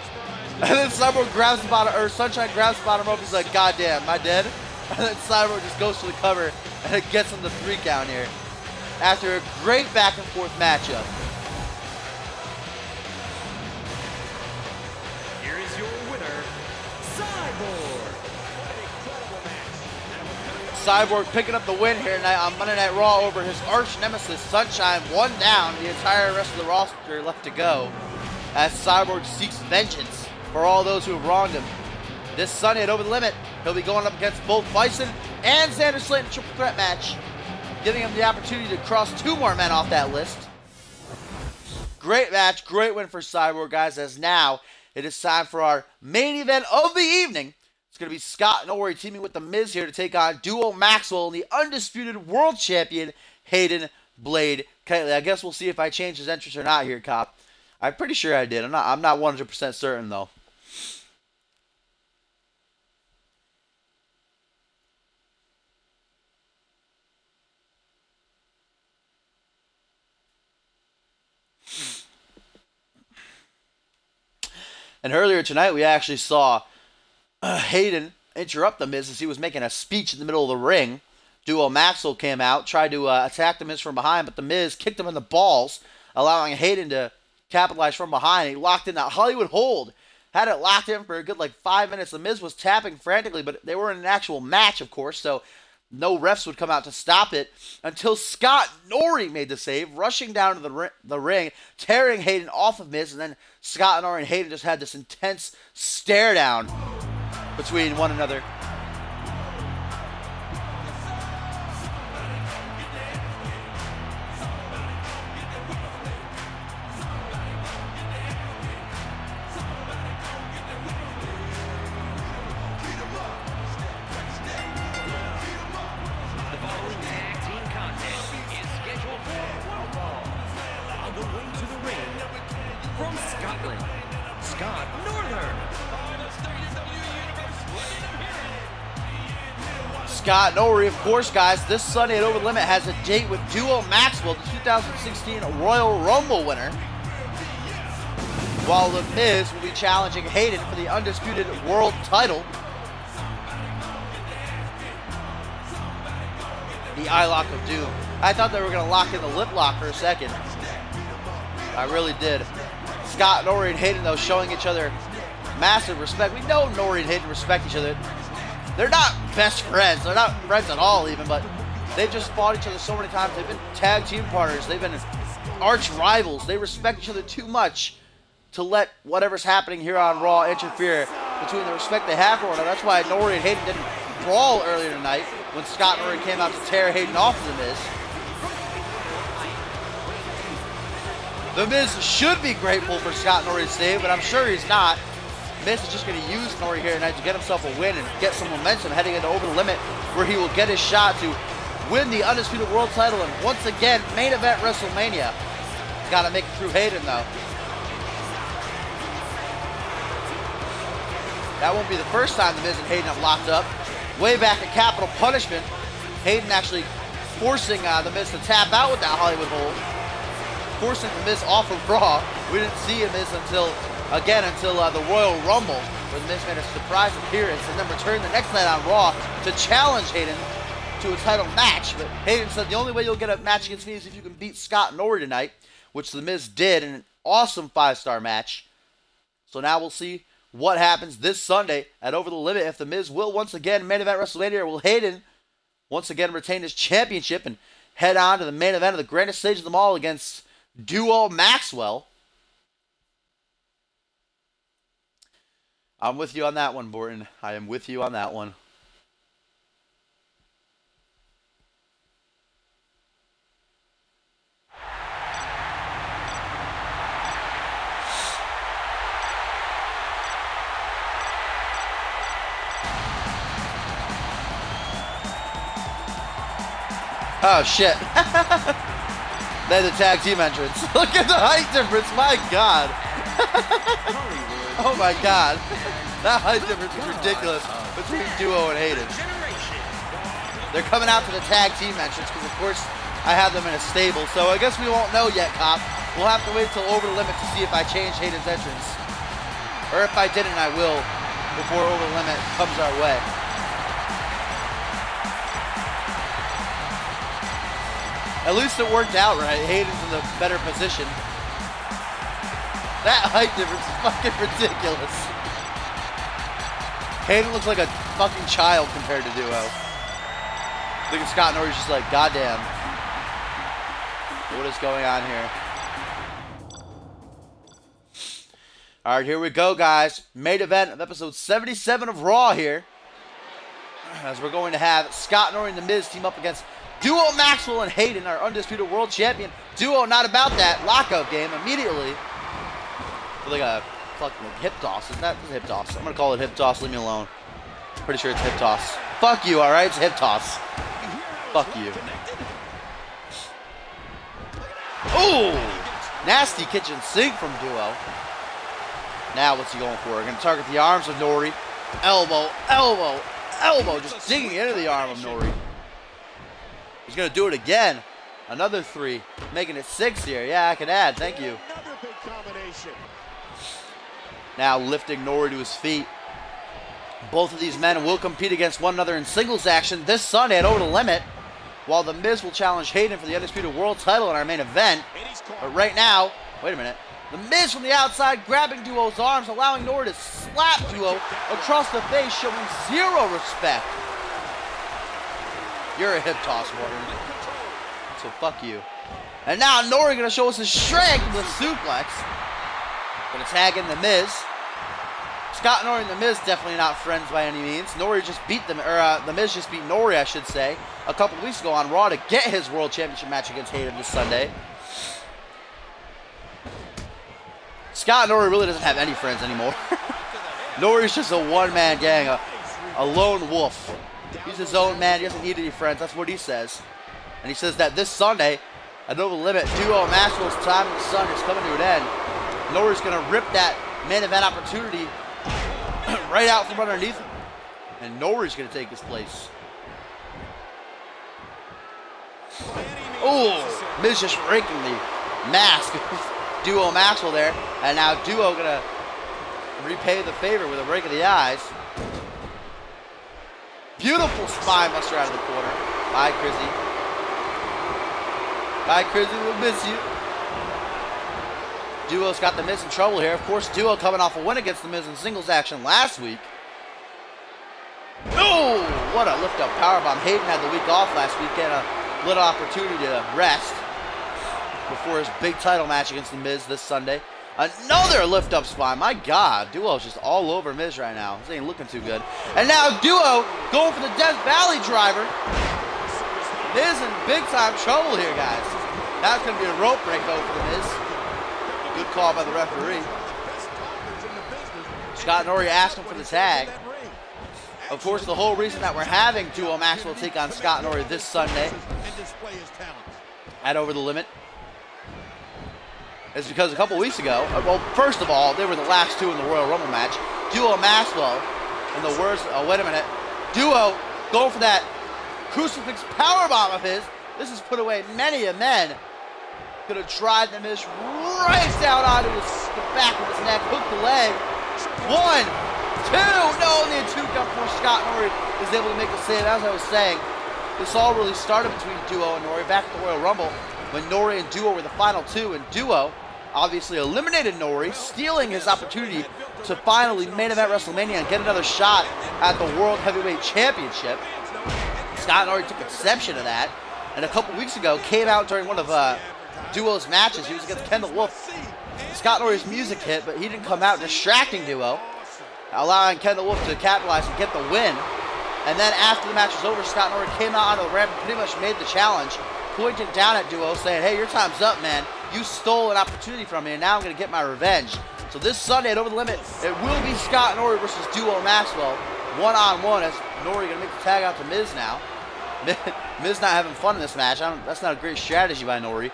And then Cyborg grabs the bottom, or Sunshine grabs the bottom rope. He's like, God damn, am I dead? And then Cyborg just goes for the cover, and it gets him the 3 count here. After a great back and forth matchup. Here is your winner, Cyborg. Cyborg picking up the win here tonight on Monday Night Raw over his arch nemesis, Sunshine. 1 down, the entire rest of the roster left to go, as Cyborg seeks vengeance for all those who have wronged him. This Sunday at Over the Limit, he'll be going up against both Bison and Xander Slayton triple threat match, giving him the opportunity to cross 2 more men off that list. Great match, great win for Cyborg, guys, as now it is time for our main event of the evening. It's going to be Scott Norrie teaming with The Miz here to take on Duo Maxwell and the undisputed world champion, Hayden Blade Keightley. I guess we'll see if I change his entrance or not here, Cop. I'm pretty sure I did. I'm not 100% certain, though. And earlier tonight, we actually saw Hayden interrupt The Miz as he was making a speech in the middle of the ring. Duo Maxwell came out, tried to attack The Miz from behind, but The Miz kicked him in the balls, allowing Hayden to capitalize from behind. He locked in that Hollywood hold. Had it locked in for a good 5 minutes. The Miz was tapping frantically, but they were in an actual match, of course, so no refs would come out to stop it until Scott Norrie made the save, rushing down to the ring, tearing Hayden off of Miz, and then Scott Norrie and Hayden just had this intense stare down between one another. From Scotland, Scott Northern. Scott Norrie, of course, guys, this Sunday at Over the Limit has a date with Duo Maxwell, the 2016 Royal Rumble winner, while The Miz will be challenging Hayden for the undisputed world title. The eye lock of doom. I thought they were going to lock in the lip lock for a second. I really did. Scott Norrie and Hayden, though, showing each other massive respect. We know Norrie and Hayden respect each other. They're not best friends. They're not friends at all, even, but they've just fought each other so many times. They've been tag team partners. They've been arch rivals. They respect each other too much to let whatever's happening here on Raw interfere between the respect they have for one another. That's why Norrie and Hayden didn't brawl earlier tonight when Scott Norrie came out to tear Hayden off of The Miz. The Miz should be grateful for Scott Norrie's save, but I'm sure he's not. Miz is just going to use Norrie here tonight to get himself a win and get some momentum heading into Over the Limit, where he will get his shot to win the undisputed world title and once again main event WrestleMania. He's got to make it through Hayden, though. That won't be the first time The Miz and Hayden have locked up. Way back at Capital Punishment, Hayden actually forcing The Miz to tap out with that Hollywood hold, forcing The Miz off of Raw. We didn't see The Miz until the Royal Rumble, where The Miz made a surprise appearance and then returned the next night on Raw to challenge Hayden to a title match. But Hayden said the only way you'll get a match against me is if you can beat Scott Norrie tonight, which The Miz did in an awesome 5-star match. So now we'll see what happens this Sunday at Over the Limit, if The Miz will once again main event WrestleMania, or will Hayden once again retain his championship and head on to the main event of the grandest stage of them all against Duo Maxwell. I'm with you on that one, Borton. I am with you on that one. Oh, shit. They had the tag team entrance. Look at the height difference. My God. Oh, my God. That height difference is ridiculous between Duo and Hayden. They're coming out to the tag team entrance because, of course, I have them in a stable. So I guess we won't know yet, Cop. We'll have to wait till Over the Limit to see if I change Hayden's entrance. Or if I didn't, I will before Over the Limit comes our way. At least it worked out right. Hayden's in the better position. That height difference is fucking ridiculous. Hayden looks like a fucking child compared to Duo. Look at Scott Norrie's just like, goddamn. What is going on here? Alright, here we go, guys. Main event of episode 77 of Raw here. As we're going to have Scott Norrie and The Miz team up against Duo Maxwell and Hayden, our undisputed world champion. Duo not about that lockout game immediately. Like a fucking hip toss. Isn't that a hip toss? I'm gonna call it hip toss. Leave me alone. Pretty sure it's hip toss. Fuck you, alright? It's hip toss. Fuck you. Ooh! Nasty kitchen sink from Duo. Now what's he going for? Gonna target the arms of Nori. Elbow, elbow, elbow. Just digging into the arm of Nori. He's gonna do it again. Another 3. Making it 6 here. Yeah, I can add. Thank you. Another big combination. Now lifting Nori to his feet. Both of these men will compete against one another in singles action this Sunday at Over the Limit, while The Miz will challenge Hayden for the Undisputed World title in our main event. But right now, wait a minute, The Miz from the outside grabbing Duo's arms, allowing Nori to slap Duo across the face, showing 0 respect. You're a hip toss, Morgan. So fuck you. And now Nori gonna show us his strength with a suplex. Gonna tag in The Miz. Scott Nori and The Miz definitely not friends by any means. Nori just beat them, or The Miz just beat Nori, I should say, a couple weeks ago on Raw to get his World Championship match against Hayden this Sunday. Scott Nori really doesn't have any friends anymore. Nori's just a one-man gang, a lone wolf. He's his own man, he doesn't need any friends, that's what he says. And he says that this Sunday, at Over the Limit, Duo Maxwell's time in the sun is coming to an end. Nori's gonna rip that main event opportunity right out from underneath him. And Nori's going to take his place. Oh, Miz just breaking the mask of Duo Maxwell there. And now Duo going to repay the favor with a break of the eyes. Beautiful spine buster out of the corner. Bye, Chrissy. Bye, Chrissy. We'll miss you. Duo's got The Miz in trouble here. Of course, Duo coming off a win against The Miz in singles action last week. Oh, what a lift-up powerbomb. Hayden had the week off last week, and a little opportunity to rest before his big title match against The Miz this Sunday. Another lift-up spine. My God, Duo's just all over Miz right now. This ain't looking too good. And now Duo going for the Death Valley driver. Miz in big-time trouble here, guys. That's going to be a rope break, though, for The Miz. Good call by the referee. Scott Nori asked him for the tag. Of course, the whole reason that we're having Duo Maxwell take on Scott Nori this Sunday at Over the Limit is because a couple weeks ago, well, first of all, they were the last 2 in the Royal Rumble match. Duo Maxwell, in the words, wait a minute, Duo going for that crucifix powerbomb of his. This has put away many a man. Gonna drive The Miz right down onto the back of his neck, hook the leg. 1, 2, no, only a 2 count before Scott Nori is able to make the save. As I was saying, this all really started between Duo and Nori back at the Royal Rumble when Nori and Duo were the final 2, and Duo obviously eliminated Nori, stealing his opportunity to finally main event WrestleMania and get another shot at the World Heavyweight Championship. Scott Nori took exception to that, and a couple weeks ago came out during one of Duo's matches. He was against Kendall Wolf. Scott Nori's music hit, but he didn't come out, distracting Duo, allowing Kendall Wolf to capitalize and get the win. And then after the match was over, Scott Nori came out onto the ramp and pretty much made the challenge, pointing down at Duo, saying, hey, your time's up, man. You stole an opportunity from me, and now I'm going to get my revenge. So this Sunday at Over the Limit, it will be Scott Nori versus Duo Maxwell, one-on-one, as Nori going to make the tag out to Miz now. Miz not having fun in this match. That's not a great strategy by Nori.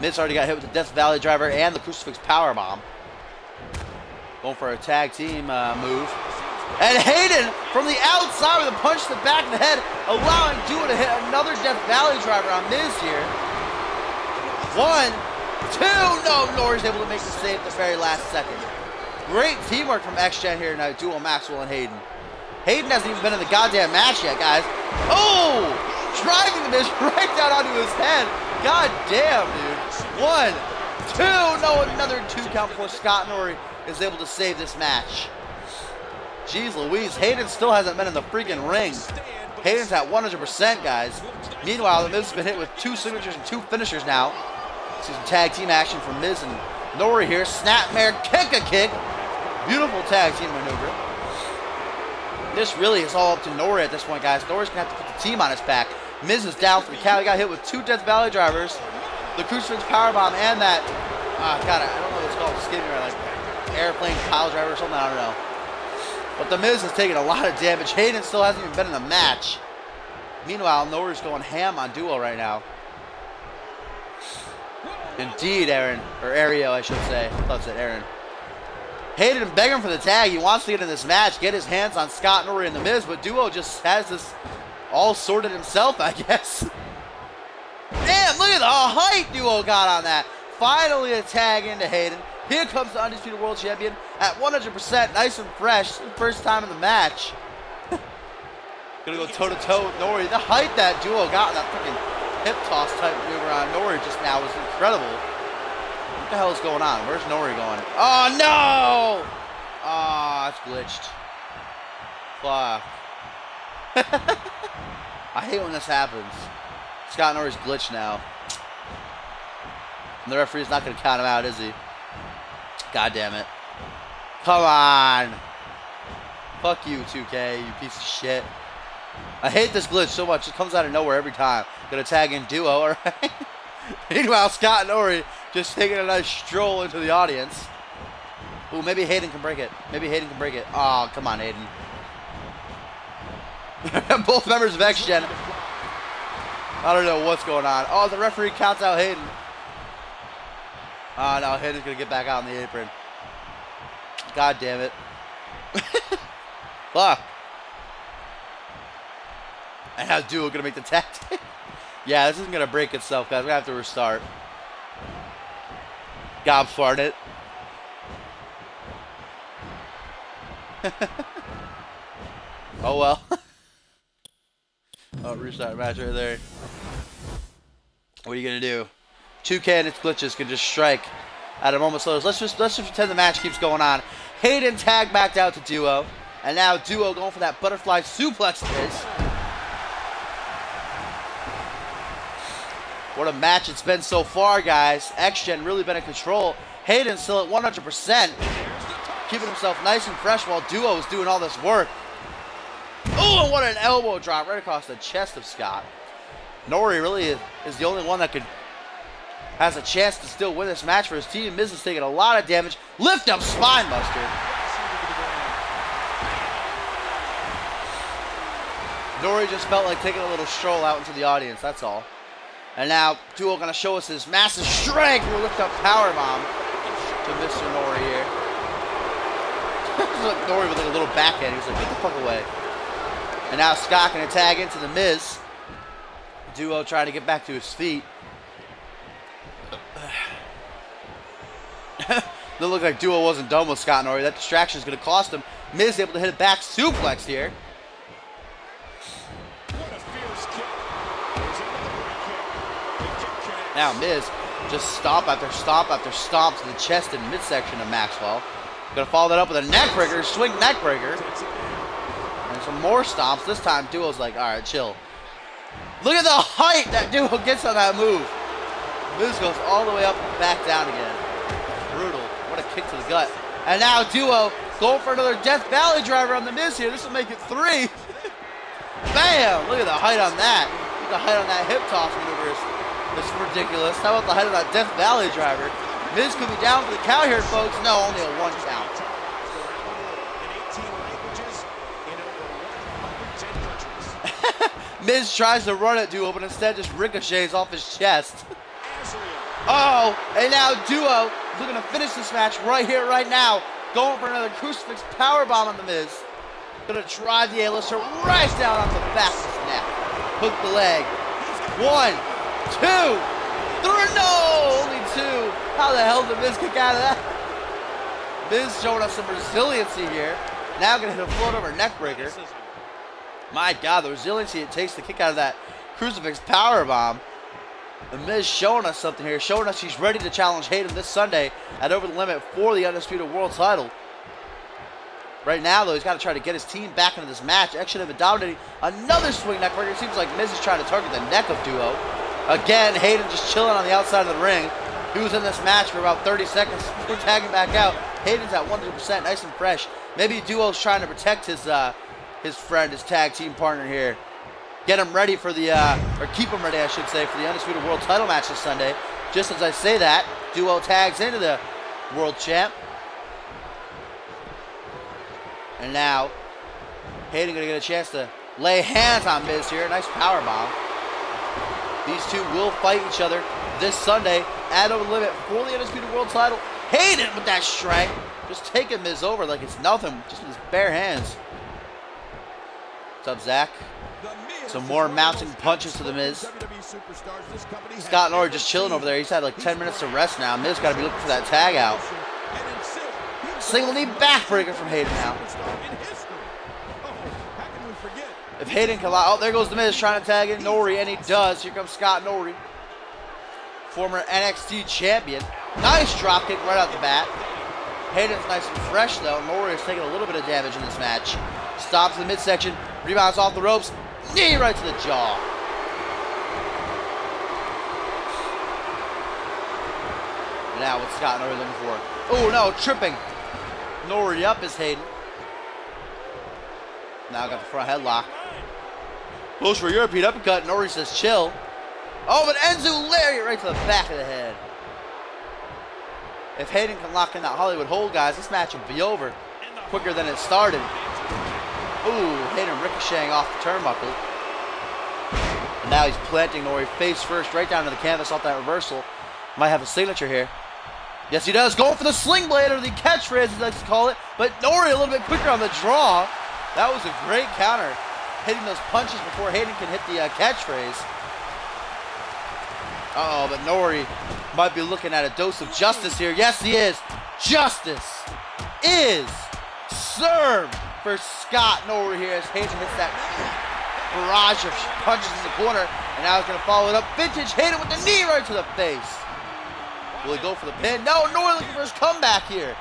Miz already got hit with the Death Valley driver and the Crucifix Powerbomb. Going for a tag team move. And Hayden from the outside with a punch to the back of the head, allowing Duo to hit another Death Valley driver on Miz here. 1, 2, no, Nori's able to make the save at the very last second. Great teamwork from X-Gen here tonight, Duo Maxwell and Hayden. Hayden hasn't even been in the goddamn match yet, guys. Oh! Driving the Miz right down onto his head. God damn, dude. 1, 2, no, another 2 count before Scott Nori is able to save this match. Jeez Louise, Hayden still hasn't been in the freaking ring. Hayden's at 100%, guys. Meanwhile, the Miz has been hit with 2 signatures and 2 finishers now. See some tag team action from Miz and Nori here. Snapmare, kick. Beautiful tag team maneuver. This really is all up to Nori at this point, guys. Nori's going to have to put the team on his back. Miz is down for the count. He got hit with 2 Death Valley drivers, the Crucifix Powerbomb, and that, God, I don't know what it's called, escaping right, like airplane pile driver or something, I don't know. But The Miz has taken a lot of damage. Hayden still hasn't even been in the match. Meanwhile, Norrie's going ham on Duo right now. Indeed, Aaron. Or Ario, I should say. I thought it said Aaron. Hayden begging for the tag. He wants to get in this match, get his hands on Scott Norrie and The Miz, but Duo just has this all sorted himself, I guess. Damn, look at the height Duo got on that. Finally a tag into Hayden. Here comes the Undisputed World Champion at 100%, nice and fresh. First time in the match. Gonna go toe-to-toe with Norrie. The height that Duo got, that freaking hip toss type maneuver on Norrie just now was incredible. What the hell is going on? Where's Norrie going? Oh, no! Oh, it's glitched. Fuck. I hate when this happens. Scott Norrie's glitched now. And the referee's not going to count him out, is he? God damn it. Come on. Fuck you, 2K, you piece of shit. I hate this glitch so much. It comes out of nowhere every time. Gonna tag in Duo, alright? Meanwhile, Scott Norrie just taking a nice stroll into the audience. Ooh, maybe Hayden can break it. Maybe Hayden can break it. Oh, come on, Hayden. Both members of X-Gen. I don't know what's going on. Oh, the referee counts out Hayden. Oh, no, Hayden's going to get back out on the apron. God damn it. Fuck. And how's Duo going to make the tag? Yeah, this isn't going to break itself, guys. We're going to have to restart. God fart it. Oh, well. Oh, restart match right there. What are you going to do? 2K and its glitches can just strike at a moment's notice. Let's just pretend the match keeps going on. Hayden tag backed out to Duo. And now Duo going for that butterfly suplex it is. What a match it's been so far, guys. X-Gen really been in control. Hayden still at 100%. Keeping himself nice and fresh while Duo is doing all this work. Oh, and what an elbow drop right across the chest of Scott. Norrie really is the only one that has a chance to still win this match for his team. Miz is taking a lot of damage. Lift up spine buster. Norrie just felt like taking a little stroll out into the audience, that's all. And now Duo gonna show us his massive strength. We'll lift up powerbomb to Mr. Norrie here. Norrie with like a little backhand. He's like, get the fuck away. And now Scott gonna tag into the Miz. Duo trying to get back to his feet. Doesn't look like Duo wasn't done with Scott Norrie. That distraction is gonna cost him. Miz able to hit a back suplex here. Now Miz just stomp after stomp after stomp to the chest and midsection of Maxwell. Gonna follow that up with a neck breaker, swing neck breaker. And some more stomps. This time Duo's like, alright, chill. Look at the height that Duo gets on that move. Miz goes all the way up and back down again. Brutal. What a kick to the gut. And now Duo going for another Death Valley driver on the Miz here. This will make it 3. Bam! Look at the height on that. Look at the height on that hip toss maneuver. It's ridiculous. How about the height of that Death Valley driver? Miz could be down for the count here, folks. No, only a 1 count. Miz tries to run at Duo, but instead just ricochets off his chest. Oh, and now Duo is looking to finish this match right here, right now. Going for another crucifix powerbomb on the Miz. Gonna drive the A-lister right down on the back of his neck. Hook the leg. 1, 2, 3, no! Only 2. How the hell did Miz kick out of that? Miz showing us some resiliency here. Now gonna hit a float over neck breaker. My God, the resiliency it takes to kick out of that crucifix powerbomb. And Miz showing us something here, showing us he's ready to challenge Hayden this Sunday at Over the Limit for the Undisputed World title. Right now, though, he's got to try to get his team back into this match. Action have been dominating. Another swing neck breaker. It seems like Miz is trying to target the neck of Duo. Again, Hayden just chilling on the outside of the ring. He was in this match for about 30 seconds before tagging back out. Hayden's at 100%, nice and fresh. Maybe Duo's trying to protect his friend, his tag team partner here. Get him ready for the, or keep him ready, I should say, for the Undisputed World title match this Sunday. Just as I say that, Duo tags into the World Champ. And now, Hayden gonna get a chance to lay hands on Miz here. Nice power bomb. These two will fight each other this Sunday at Over the Limit for the Undisputed World title. Hayden with that strength, just taking Miz over like it's nothing, just with his bare hands. What's up, Zach? Some more mounting punches to the Miz. Scott Norrie just chilling over there. He's had like 10 minutes to rest now. Miz got to be looking for that tag out. Single knee backbreaker from Hayden now. If Hayden can lie, oh, there goes the Miz trying to tag in Norrie, and he does. Here comes Scott Norrie, former NXT champion. Nice dropkick right out the bat. Hayden's nice and fresh though. Norrie is taking a little bit of damage in this match. Stops in the midsection, rebounds off the ropes, knee right to the jaw. Now what's Scott Norrie looking for? Oh no, tripping. Norrie up is Hayden. Now got the front headlock. Goes for a European uppercut. Norrie says chill. Oh, but Enzo lariat right to the back of the head. If Hayden can lock in that Hollywood hold, guys, this match will be over quicker than it started. Ooh, Hayden ricocheting off the turnbuckle. And now he's planting Norrie face first right down to the canvas off that reversal. Might have a signature here. Yes, he does. Going for the sling blade, or the catchphrase, as he likes to call it. But Norrie a little bit quicker on the draw. That was a great counter. Hitting those punches before Hayden can hit the catchphrase. Uh-oh, but Norrie might be looking at a dose of justice here. Yes, he is. Justice is served for Scott Norrie here as Hayden hits that barrage of punches in the corner. And now he's going to follow it up. Vintage Hayden with the knee right to the face. Will he go for the pin? No, Norrie looking for his comeback here.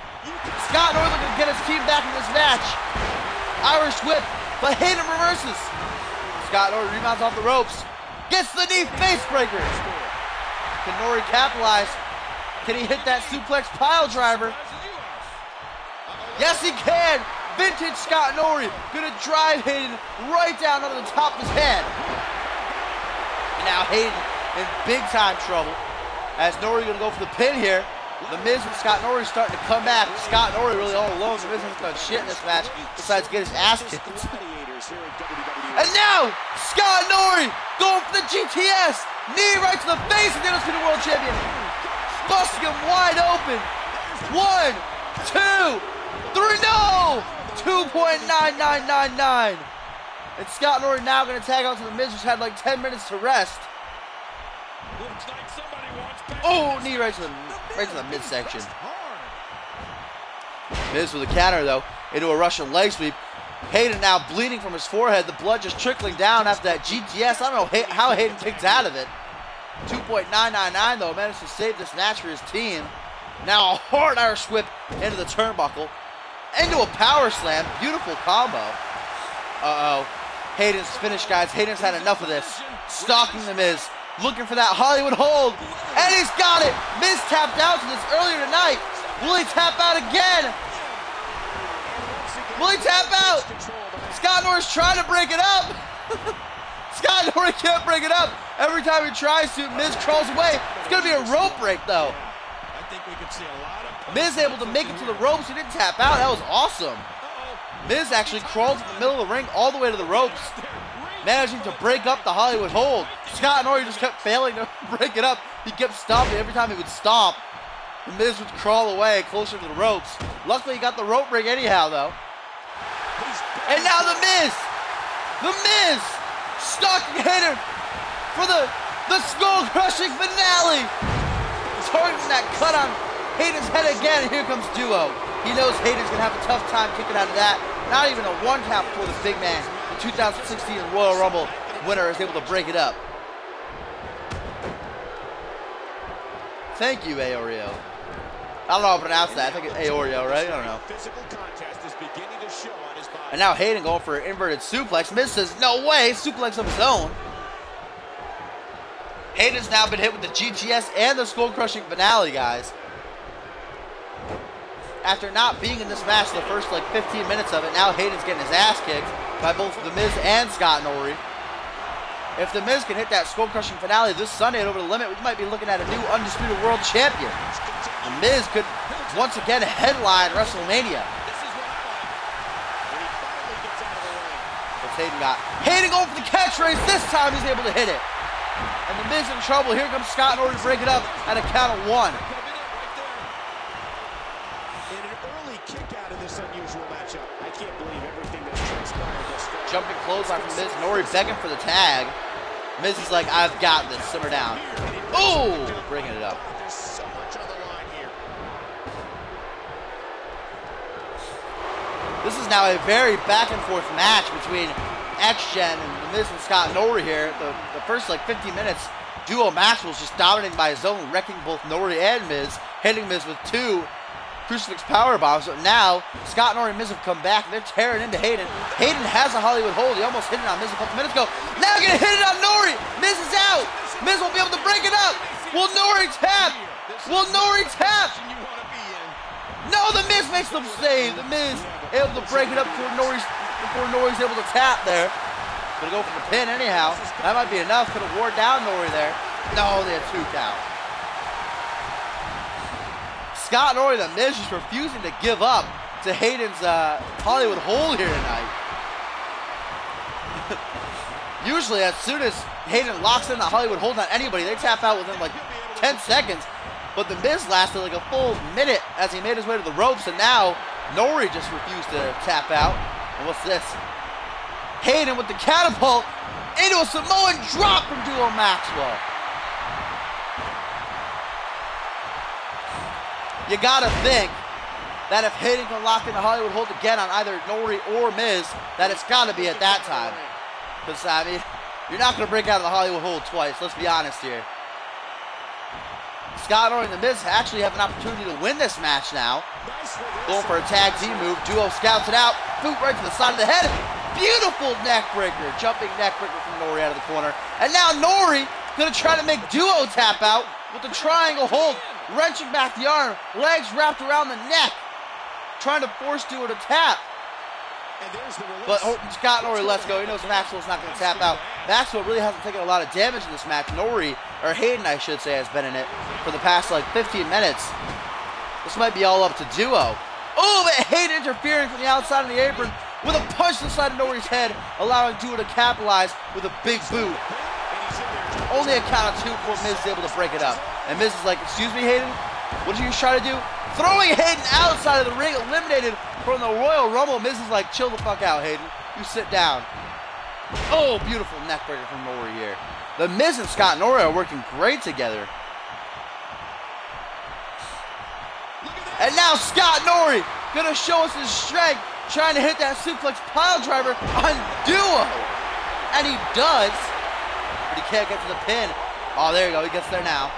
Scott Norrie looking to get his team back in this match. Irish whip, but Hayden reverses. Scott Norrie rebounds off the ropes. Gets the knee face breaker. Can Norrie capitalize? Can he hit that suplex pile driver? Yes, he can. Vintage Scott Norrie gonna drive Hayden right down under the top of his head. And now Hayden in big time trouble as Norrie gonna go for the pin here. The Miz and Scott Norrie starting to come back. Scott Norrie really all alone. The Miz hasn't done shit in this match besides get his ass kicked. And now, Scott Norrie going for the GTS. Knee right to the face of the Undisputed World Champion. Busting him wide open. 1, 2, 3, no! 2.9999. And Scott Norrie now going to tag out to the Miz, who's had like 10 minutes to rest. Oh, knee right to the midsection. Miz with a counter though into a Russian leg sweep. Hayden now bleeding from his forehead. The blood just trickling down after that GTS. I don't know how Hayden kicked out of it. 2.999 though managed to save this match for his team. Now a hard Irish whip into the turnbuckle. Into a power slam. Beautiful combo. Uh-oh. Hayden's finished, guys. Hayden's had enough of this. Stalking the Miz. Looking for that Hollywood hold. And he's got it. Miz tapped out to this earlier tonight. Will he tap out again? Will he tap out? Scott Norrie's trying to break it up. Scott Norrie can't break it up. Every time he tries to, Miz crawls away. It's going to be a rope break, though. I think we could see a lot of Miz able to make it to the ropes. He didn't tap out. That was awesome. Miz actually crawled to the middle of the ring all the way to the ropes, managing to break up the Hollywood hold. Scott Norrie just kept failing to break it up. He kept stomping. Every time he would stomp, the Miz would crawl away closer to the ropes. Luckily, he got the rope break anyhow, though. And now the Miz stalking Hayden for the skull-crushing finale. Targeting that cut on Hayden's head again. Here comes Duo. He knows Hayden's going to have a tough time kicking out of that. Not even a one count before the big man, the 2016 Royal Rumble winner, is able to break it up. Thank you, Aoreo. I don't know how to pronounce that. I think it's Aoreo, right? I don't know. And now Hayden going for an inverted suplex. Miz says, no way, suplex of his own. Hayden's now been hit with the GTS and the skull-crushing finale, guys. After not being in this match the first like 15 minutes of it, now Hayden's getting his ass kicked by both The Miz and Scott Norrie. If The Miz can hit that skull-crushing finale this Sunday at Over the Limit, we might be looking at a new Undisputed World Champion. The Miz could once again headline WrestleMania. what's Hayden got. Hayden going for the catchphrase. This time he's able to hit it. And the Miz in trouble. Here comes Scott in order to break it up at a count of 1. And an early kick out of this unusual matchup. I can't believe everything that's transpired this far. Jumping clothesline from Miz. Nori begging for the tag. Miz is like, I've got this. Simmer down. Oh, bringing it up. There's so much on the line here. This is now a very back and forth match between X-Gen and the Miz and Scott Nori here. The first like 50 minutes, Duo Maxwell's just dominating by his own, wrecking both Nori and Miz, hitting Miz with 2 crucifix power bombs. But now Scott Nori and Miz have come back and they're tearing into Hayden. Hayden has a Hollywood hold. He almost hit it on Miz a couple minutes ago. Now gonna hit it on Nori. Miz is out. Miz won't be able to break it up. Will Nori tap? Will Nori tap? No, the Miz makes the save. The Miz able to break it up before Nori's able to tap there. Gonna go for the pin anyhow. That might be enough. Could have wore down Nori there. No, they had 2 count. Scott Nori, the Miz, just refusing to give up to Hayden's Hollywood hold here tonight. Usually, as soon as Hayden locks in the Hollywood hold on anybody, they tap out within like 10 seconds. But the Miz lasted like a full minute as he made his way to the ropes, and now Nori just refused to tap out. And what's this? Hayden with the catapult into a Samoan drop from Duo Maxwell. You gotta think that if Hayden can lock in the Hollywood hold again on either Nori or Miz, that it's gotta be at that time. Because, I mean, you're not gonna break out of the Hollywood hold twice, let's be honest here. Scott Nori and the Miz actually have an opportunity to win this match now. Going for a tag team move. Duo scouts it out. Boot right to the side of the head. Beautiful neck breaker. Jumping neck breaker from Nori out of the corner. And now Nori gonna try to make Duo tap out with the triangle hold. Wrenching back the arm. Legs wrapped around the neck. Trying to force Duo to tap. But Scott Nori lets go. He knows Maxwell's not going to tap out. Maxwell really hasn't taken a lot of damage in this match. Nori, or Hayden I should say, has been in it for the past like 15 minutes. This might be all up to Duo. Oh, but Hayden interfering from the outside of the apron with a punch to the side of Nori's head, allowing Duo to capitalize with a big boot. Only a count of 2 before Miz is able to break it up. And Miz is like, excuse me, Hayden? What did you try to do? Throwing Hayden outside of the ring, eliminated from the Royal Rumble. Miz is like, chill the fuck out, Hayden. You sit down. Oh, beautiful neck breaker from Nori here. The Miz and Scott Nori are working great together. And now Scott Nori gonna show us his strength, trying to hit that suplex pile driver on Duo. And he does, but he can't get to the pin. Oh, there you go, he gets there now.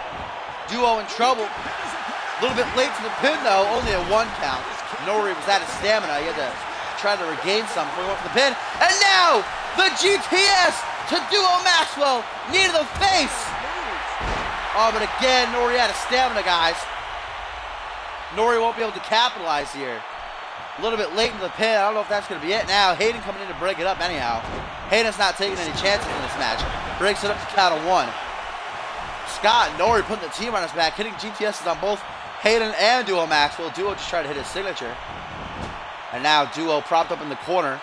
Duo in trouble. A little bit late to the pin though, only a 1 count. Nori was out of stamina. He had to try to regain some before he went for the pin. And now, the GTS to Duo Maxwell. Knee to the face. Oh, but again, Nori out of stamina, guys. Nori won't be able to capitalize here. A little bit late into the pin. I don't know if that's going to be it now. Hayden coming in to break it up anyhow. Hayden's not taking any chances in this match. Breaks it up to count of 1. Scott and Nori putting the team on his back, hitting GTSs on both Hayden and Duo Maxwell. Duo just tried to hit his signature. And now Duo propped up in the corner.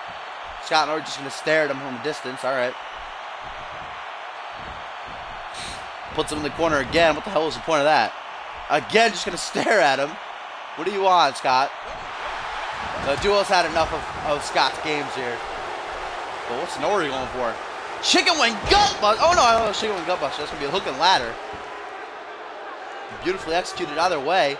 Scott and Nori just going to stare at him from a distance. All right. Puts him in the corner again. What the hell was the point of that? Again, just going to stare at him. What do you want, Scott? Duo's had enough of Scott's games here. But what's Nori going for? Chicken wing gut bust. Oh no, I don't know, chicken wing gut bust. That's going to be a hook and ladder. Beautifully executed either way.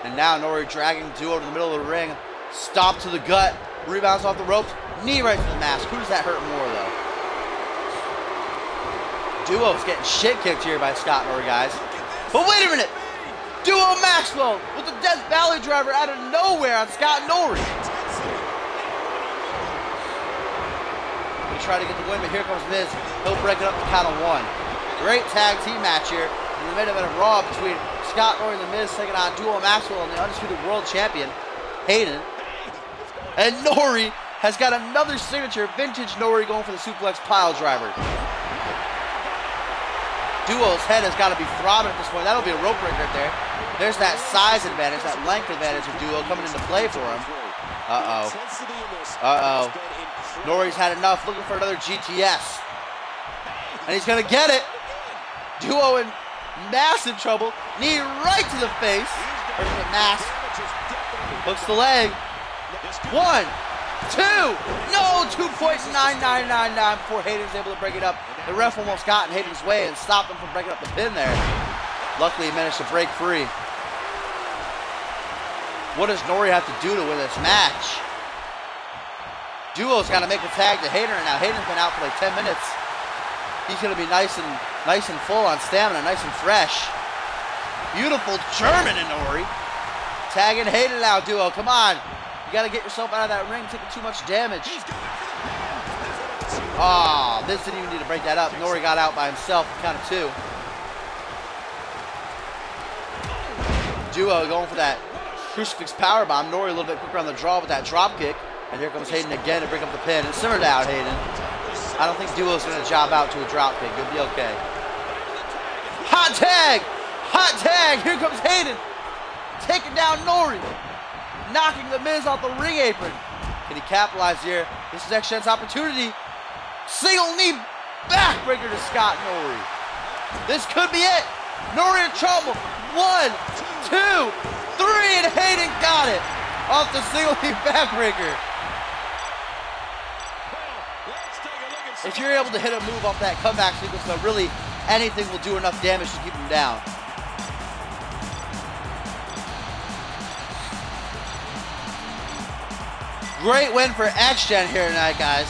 And now Nori dragging Duo to the middle of the ring. Stop to the gut. Rebounds off the ropes. Knee right to the mask. Who does that hurt more, though? Duo's getting shit kicked here by Scott Nori, guys. But wait a minute. Duo Maxwell with the Death Valley driver out of nowhere on Scott Nori. Gonna try to get the win, but here comes Miz. He'll break it up to count of 1. Great tag team match here in the main event of Raw between Scott Nori and the Miz taking on Duo Maxwell and the undisputed world champion, Hayden. And Nori has got another signature, vintage Nori going for the suplex pile driver. Duo's head has got to be throbbing at this point. That'll be a rope break right there. There's that size advantage, that length advantage of Duo coming into play for him. Uh-oh. Uh-oh. Nori's had enough, looking for another GTS. And he's going to get it. Duo in massive trouble. Knee right to the face. Or the mask. Hooks the leg. 1, 2. No, 2.9999 before Hayden's able to break it up. The ref almost got in Hayden's way and stopped him from breaking up the pin there. Luckily, he managed to break free. What does Nori have to do to win this match? Duo's got to make a tag to Hayden right now. Hayden's been out for like 10 minutes. He's going to be nice and full on stamina, nice and fresh. Beautiful German in Nori. Tagging Hayden now, Duo. Come on. You got to get yourself out of that ring, taking too much damage. Ah, this didn't even need to break that up. Nori got out by himself, count of 2. Duo going for that crucifix powerbomb. Nori a little bit quicker on the draw with that drop kick. And here comes Hayden again to break up the pin. And simmer down, Hayden. I don't think Duo's going to job out to a drop kick. You'll be okay. Hot tag! Hot tag! Here comes Hayden. Taking down Nori. Knocking the Miz off the ring apron. Can he capitalize here? This is X-Shen's opportunity. Single knee backbreaker to Scott Nori. This could be it. Nori in trouble. 1, 2, 3, and Hayden got it. Off the single knee backbreaker. If you're able to hit a move off that comeback sequence, though, really anything will do enough damage to keep him down. Great win for X-Gen here tonight, guys.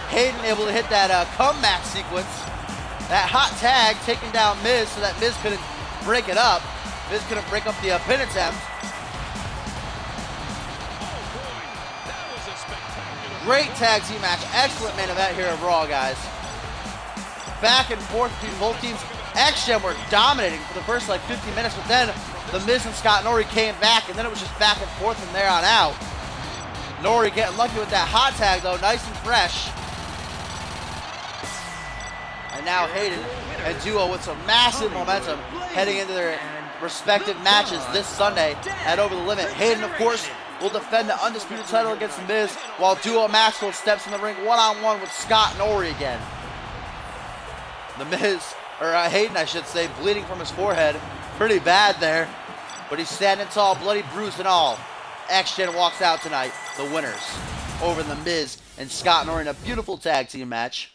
Hayden able to hit that comeback sequence. That hot tag taking down Miz so that Miz couldn't break it up. Miz couldn't break up the pin attempt. Great tag team match. Excellent main event here at Raw, guys. Back and forth between both teams. X-Gen were dominating for the first like 15 minutes, but then the Miz and Scott Nori came back, and then it was just back and forth from there on out. Nori getting lucky with that hot tag, though, nice and fresh. And now Hayden and Duo with some massive momentum heading into their respective matches this Sunday at Over the Limit. Hayden, of course, will defend the undisputed title against The Miz, while Duo Maxwell steps in the ring one-on-one with Scott Nori again. The Miz, or Hayden, I should say, bleeding from his forehead. Pretty bad there, but he's standing tall, bloody bruised and all. X-Gen walks out tonight, the winners, over The Miz and Scott Nori in a beautiful tag team match.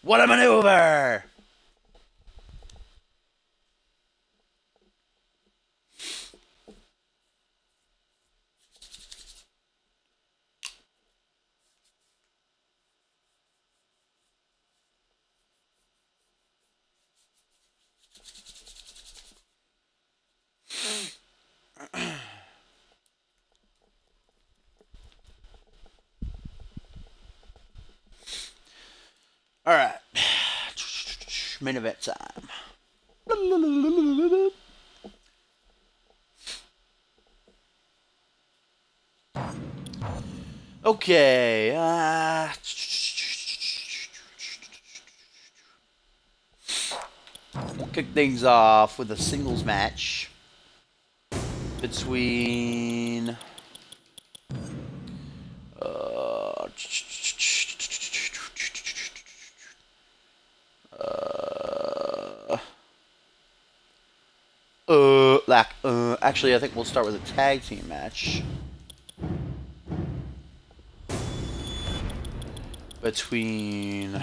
What a maneuver! All right, main event time. Okay, we'll kick things off with a singles match between actually, I think we'll start with a tag team match between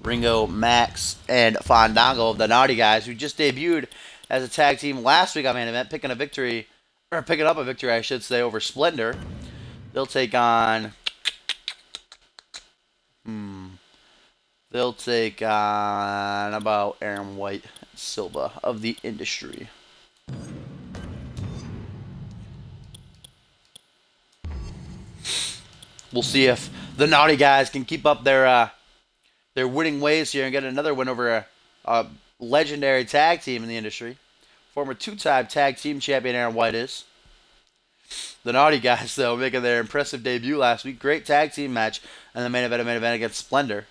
Ringo, Max, and Fandango of the Naughty Guys, who just debuted as a tag team last week on main event, picking up a victory, I should say, over Splendor. They'll take on about Aaron White and Silva of the Industry. We'll see if the Naughty Guys can keep up their winning ways here and get another win over a legendary tag team in the industry. Former two-time tag team champion Aaron White is. The Naughty Guys, though, making their impressive debut last week. Great tag team match, and the main event against Splendor.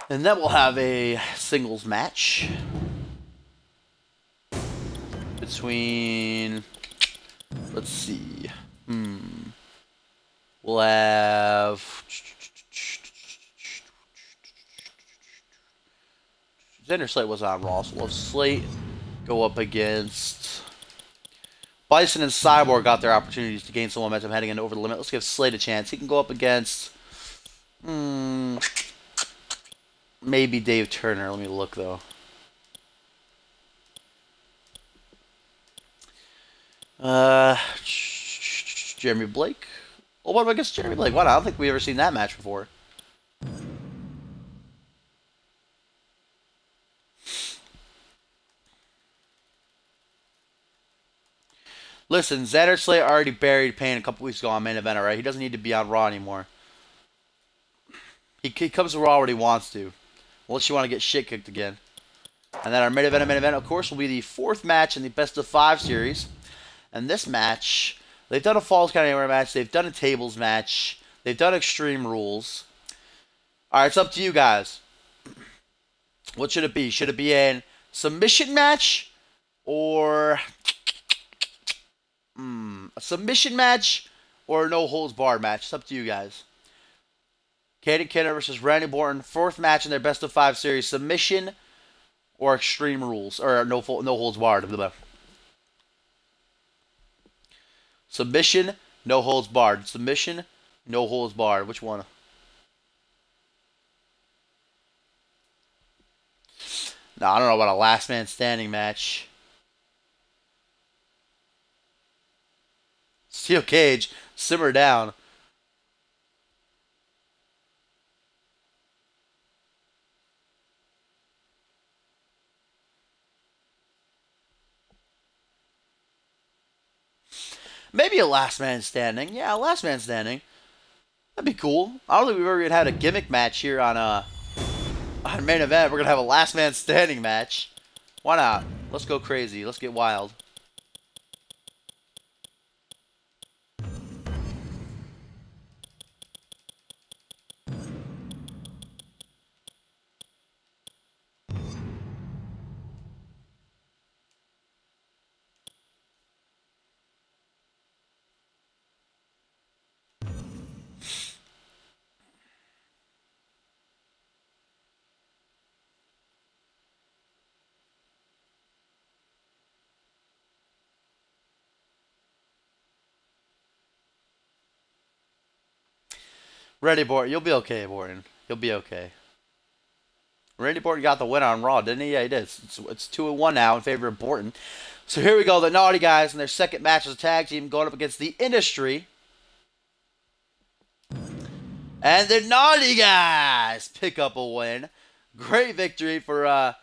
And then we'll have a singles match between, let's see, we'll have Xander Slate was on Raw, so we'll have Slate go up against Bison, and Cyborg got their opportunities to gain some momentum heading into Over the Limit. Let's give Slate a chance. He can go up against maybe Dave Turner. Let me look, though. Jeremy Blake? Well, what about against Jeremy Blake? Why not? I don't think we've ever seen that match before. Listen, Xander Slate already buried Payne a couple weeks ago on main event, alright? He doesn't need to be on Raw anymore. He comes to Raw when he wants to. Unless you want to get shit kicked again. And then our main event, of course, will be the 4th match in the Best of 5 series. And this match, they've done a Falls Count Anywhere match. They've done a Tables match. They've done Extreme Rules. Alright, it's up to you guys. What should it be? Should it be a submission match? Or a submission match? Or a no-holds-barred match? It's up to you guys. Caden Kenner versus Randy Orton, 4th match in their Best of 5 series. Submission or Extreme Rules. Or no holds barred. Submission, no holds barred. Submission, no holds barred. Which one? No, I don't know about a last man standing match. Steel cage, simmer down. Maybe a last man standing. Yeah, a last man standing. That'd be cool. I don't think we've ever had a gimmick match here on main event. We're gonna have a last man standing match. Why not? Let's go crazy. Let's get wild. Randy Orton, you'll be okay, Orton. You'll be okay. Randy Orton got the win on Raw, didn't he? Yeah, he did. It's 2-1 now in favor of Orton. So here we go. The Naughty Guys in their second match as a tag team going up against the Industry. And the Naughty Guys pick up a win. Great victory for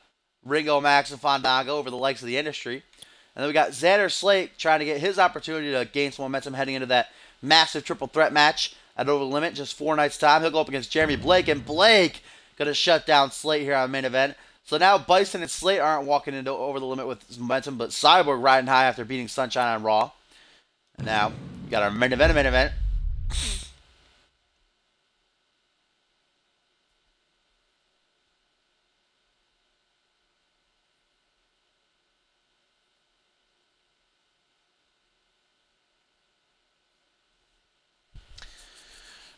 Ringo, Max, and Fandango over the likes of the Industry. And then we got Xander Slate trying to get his opportunity to gain some momentum heading into that massive triple threat match at Over the Limit, just 4 nights' time. He'll go up against Jeremy Blake, and Blake going to shut down Slate here on main event. So now Bison and Slate aren't walking into Over the Limit with momentum, but Cyborg riding high after beating Sunshine on Raw. And now we got our main event.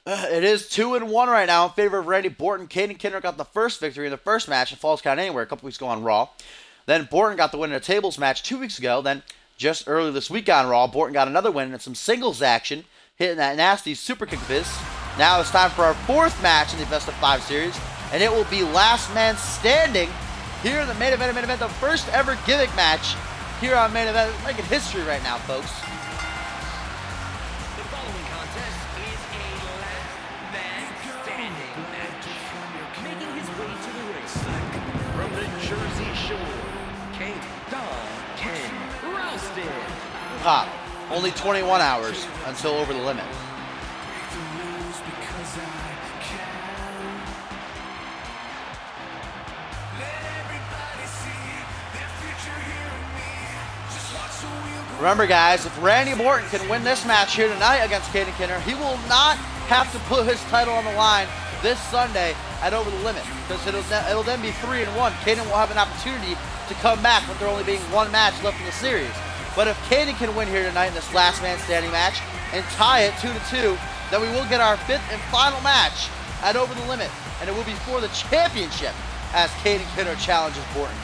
It is 2-1 right now in favor of Randy Orton. Caden Kenner got the first victory in the first match in Falls Count Anywhere a couple weeks ago on Raw. Then Orton got the win in a tables match 2 weeks ago. Then just earlier this week on Raw, Orton got another win in some singles action, hitting that nasty super kick fist. Now it's time for our 4th match in the Best of 5 series, and it will be last man standing here in the main event. The first ever gimmick match here on main event. It's making history right now, folks. The following contest is a last man standing match. Making his way to the ringside from the Jersey Shore, King Don Ken Ralston. only 21 hours until Over the Limit. Remember, guys, if Randy Orton can win this match here tonight against Caden Kinner, he will not have to put his title on the line this Sunday at Over the Limit, because it'll then be 3-1. Caden will have an opportunity to come back with there only being one match left in the series. But if Caden can win here tonight in this last man standing match and tie it 2-2, then we will get our 5th and final match at Over the Limit, and it will be for the championship as Caden Kinner challenges Borton.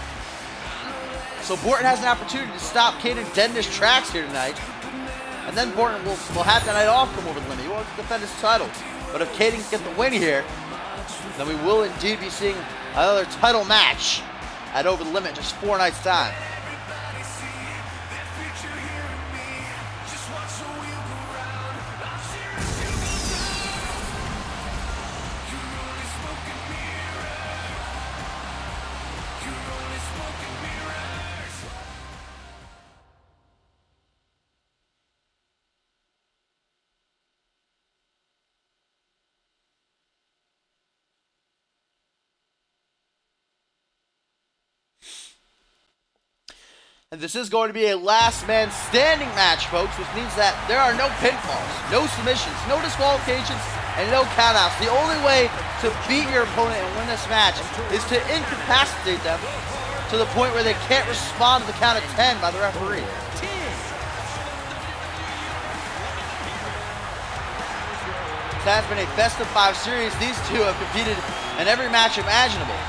So Borton has an opportunity to stop Caden dead in his tracks here tonight. And then Borton will have that night off come Over the Limit. He wants to defend his title. But if Caden can get the win here, then we will indeed be seeing another title match at Over the Limit just 4 nights' time. And this is going to be a last man standing match, folks, which means that there are no pinfalls, no submissions, no disqualifications, and no countouts. The only way to beat your opponent and win this match is to incapacitate them to the point where they can't respond to the count of 10 by the referee. This has been a best-of-5 series. These two have competed in every match imaginable.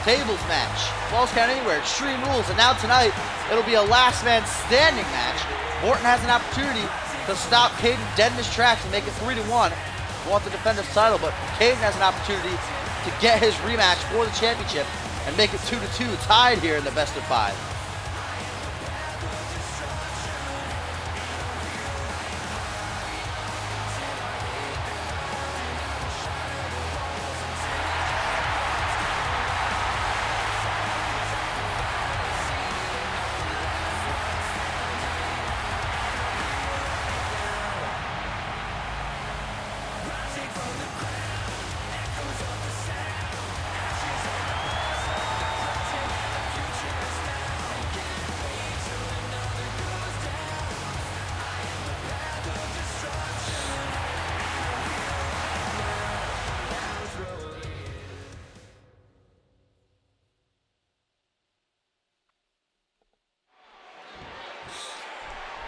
Tables match, falls count anywhere, extreme rules, and now tonight it'll be a last man standing match. Borton has an opportunity to stop Caden dead in his tracks and make it 3-1. He wants to defend his title, but Caden has an opportunity to get his rematch for the championship and make it 2-2, tied here in the best-of-5.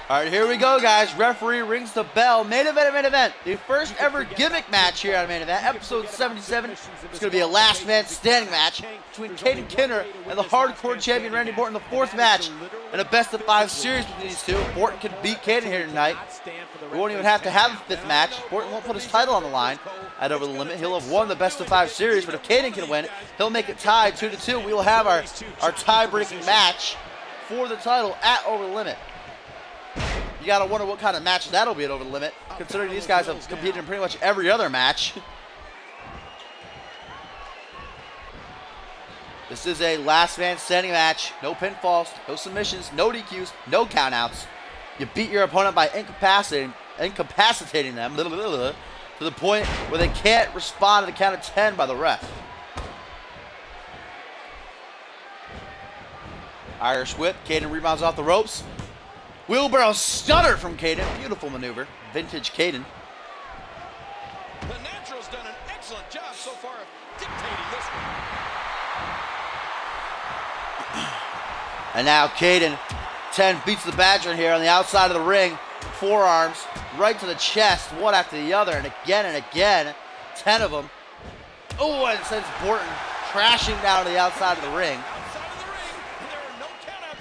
All right, here we go, guys. Referee rings the bell. Main event. The first ever gimmick match here on Main Event, episode 77. It's going to be a last man standing match between Caden Kinner and the hardcore champion Randy Borton. The 4th match in a best-of-5 series between these two. Borton can beat Caden here tonight. We won't even have to have a 5th match. Borton won't put his title on the line at Over the Limit. He'll have won the best-of-5 series, but if Caden can win, he'll make it tied 2-2. We will have our tie-breaking match for the title at Over the Limit. You gotta wonder what kind of match that'll be at Over the Limit, considering these guys have competed in pretty much every other match. This is a last man standing match. No pinfalls, no submissions, no DQs, no countouts. You beat your opponent by incapacitating them to the point where they can't respond to the count of 10 by the ref. Irish whip. Caden rebounds off the ropes. Wheelbarrow stunner from Caden. Beautiful maneuver. Vintage Caden. The Natural's done an excellent job so far of dictating this one. And now Caden 10 beats the Badger here on the outside of the ring. Forearms right to the chest, one after the other, and again. 10 of them. Oh, and sends Borton crashing down to the outside of the ring.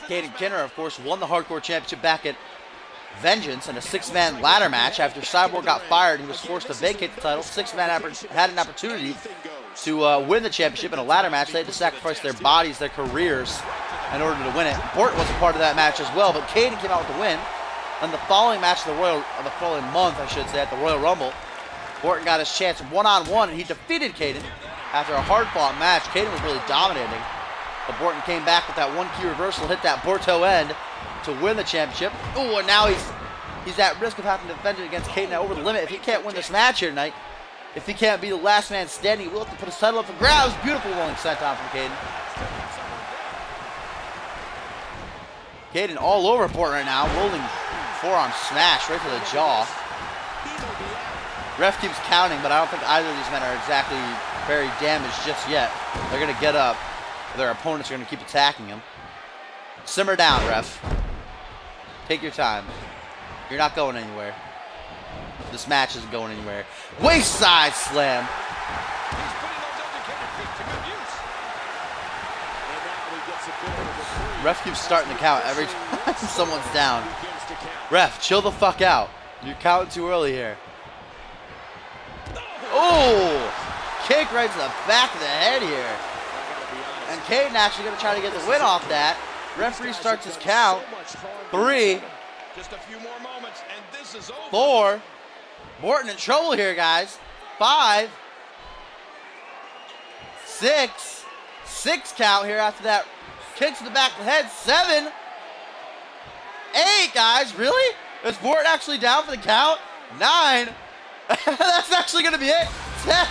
Caden Kinner, of course, won the Hardcore Championship back at Vengeance in a 6-man ladder match. After Cyborg got fired, he was forced to vacate the title. 6-man had an opportunity to win the championship in a ladder match. They had to sacrifice their bodies, their careers, in order to win it. Borton was a part of that match as well, but Caden came out with the win. And the following match, the following month, I should say, at the Royal Rumble, Borton got his chance one-on-one, and he defeated Caden after a hard-fought match. Caden was really dominating. But Borton came back with that one key reversal, hit that Borto end to win the championship. Oh, and now he's He's at risk of having to defend it against Caden at Over the Limit. If he can't win this match here tonight, if he can't be the last man standing, he will have to put his title up for grabs. Beautiful rolling senton from Caden. Caden all over Port right now, rolling forearm smash right to the jaw. Ref keeps counting, but I don't think either of these men are exactly very damaged just yet. They're going to get up. Their opponents are going to keep attacking him. Simmer down, ref. Take your time. You're not going anywhere. This match isn't going anywhere. Waist-side slam. He's putting those educated feet to good use. And now he gets a bit of a reprieve. Ref keeps starting to count every time someone's down. Ref, chill the fuck out. You're counting too early here. Oh! Kick right to the back of the head here. And Caden actually going to try to get the win off that. Referee starts his count. 3, Just a few more moments, and this is over. 4. Morton in trouble here, guys. 5, 6. 6 count here after that. Kick to the back of the head. 7. 8, guys. Really? Is Morton actually down for the count? 9. That's actually going to be it. 10.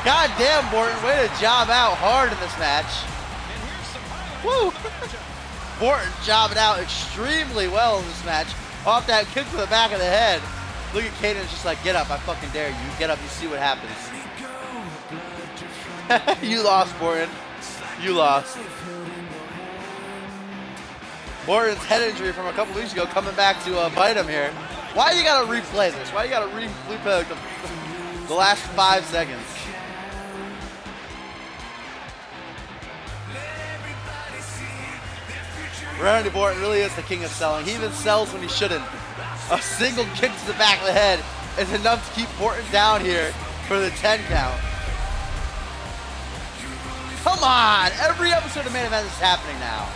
God damn, Morton. Way to job out hard in this match. And here's some highlights Woo! of the matchup. Morton jobbing out extremely well in this match. Off that kick to the back of the head. Look at Caden just like, get up, I fucking dare you. Get up, you see what happens. You lost, Morton. You lost. Morton's head injury from a couple weeks ago coming back to bite him here. Why you gotta replay this? Why you gotta replay the last 5 seconds? Randy Orton really is the king of selling. He even sells when he shouldn't. A single kick to the back of the head is enough to keep Orton down here for the 10 count. Come on! Every episode of Main Event is happening now.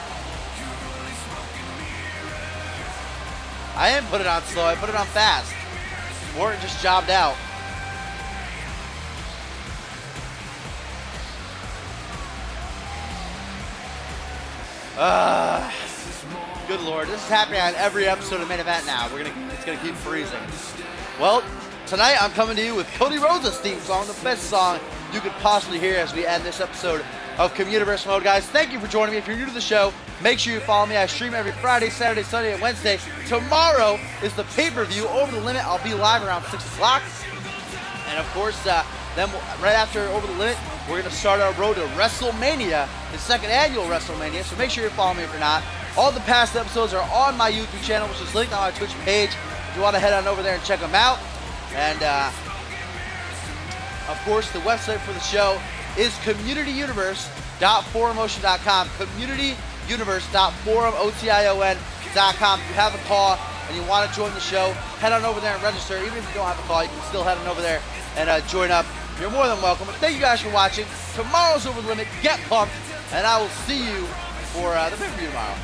I didn't put it on slow, I put it on fast. Orton just jobbed out. Good lord, this is happening on every episode of Main Event now. It's gonna keep freezing. Well, tonight I'm coming to you with Cody Rhodes' theme song, the best song you could possibly hear as we end this episode of Communiverse Mode. Guys, thank you for joining me. If you're new to the show, make sure you follow me. I stream every Friday, Saturday, Sunday, and Wednesday. Tomorrow is the pay-per-view, Over the Limit. I'll be live around 6 o'clock. And of course, then right after Over the Limit, we're going to start our road to WrestleMania, the second annual WrestleMania. So make sure you follow me if you're not. All the past episodes are on my YouTube channel, which is linked on my Twitch page. If you want to head on over there and check them out. And of course, the website for the show is communityuniverse.forumotion.com. communityuniverse.forumotion.com. If you have a call and you want to join the show, head on over there and register. Even if you don't have a call, you can still head on over there and join up. You're more than welcome. But thank you guys for watching. Tomorrow's Over the Limit. Get pumped. And I will see you for the pay-per-view tomorrow.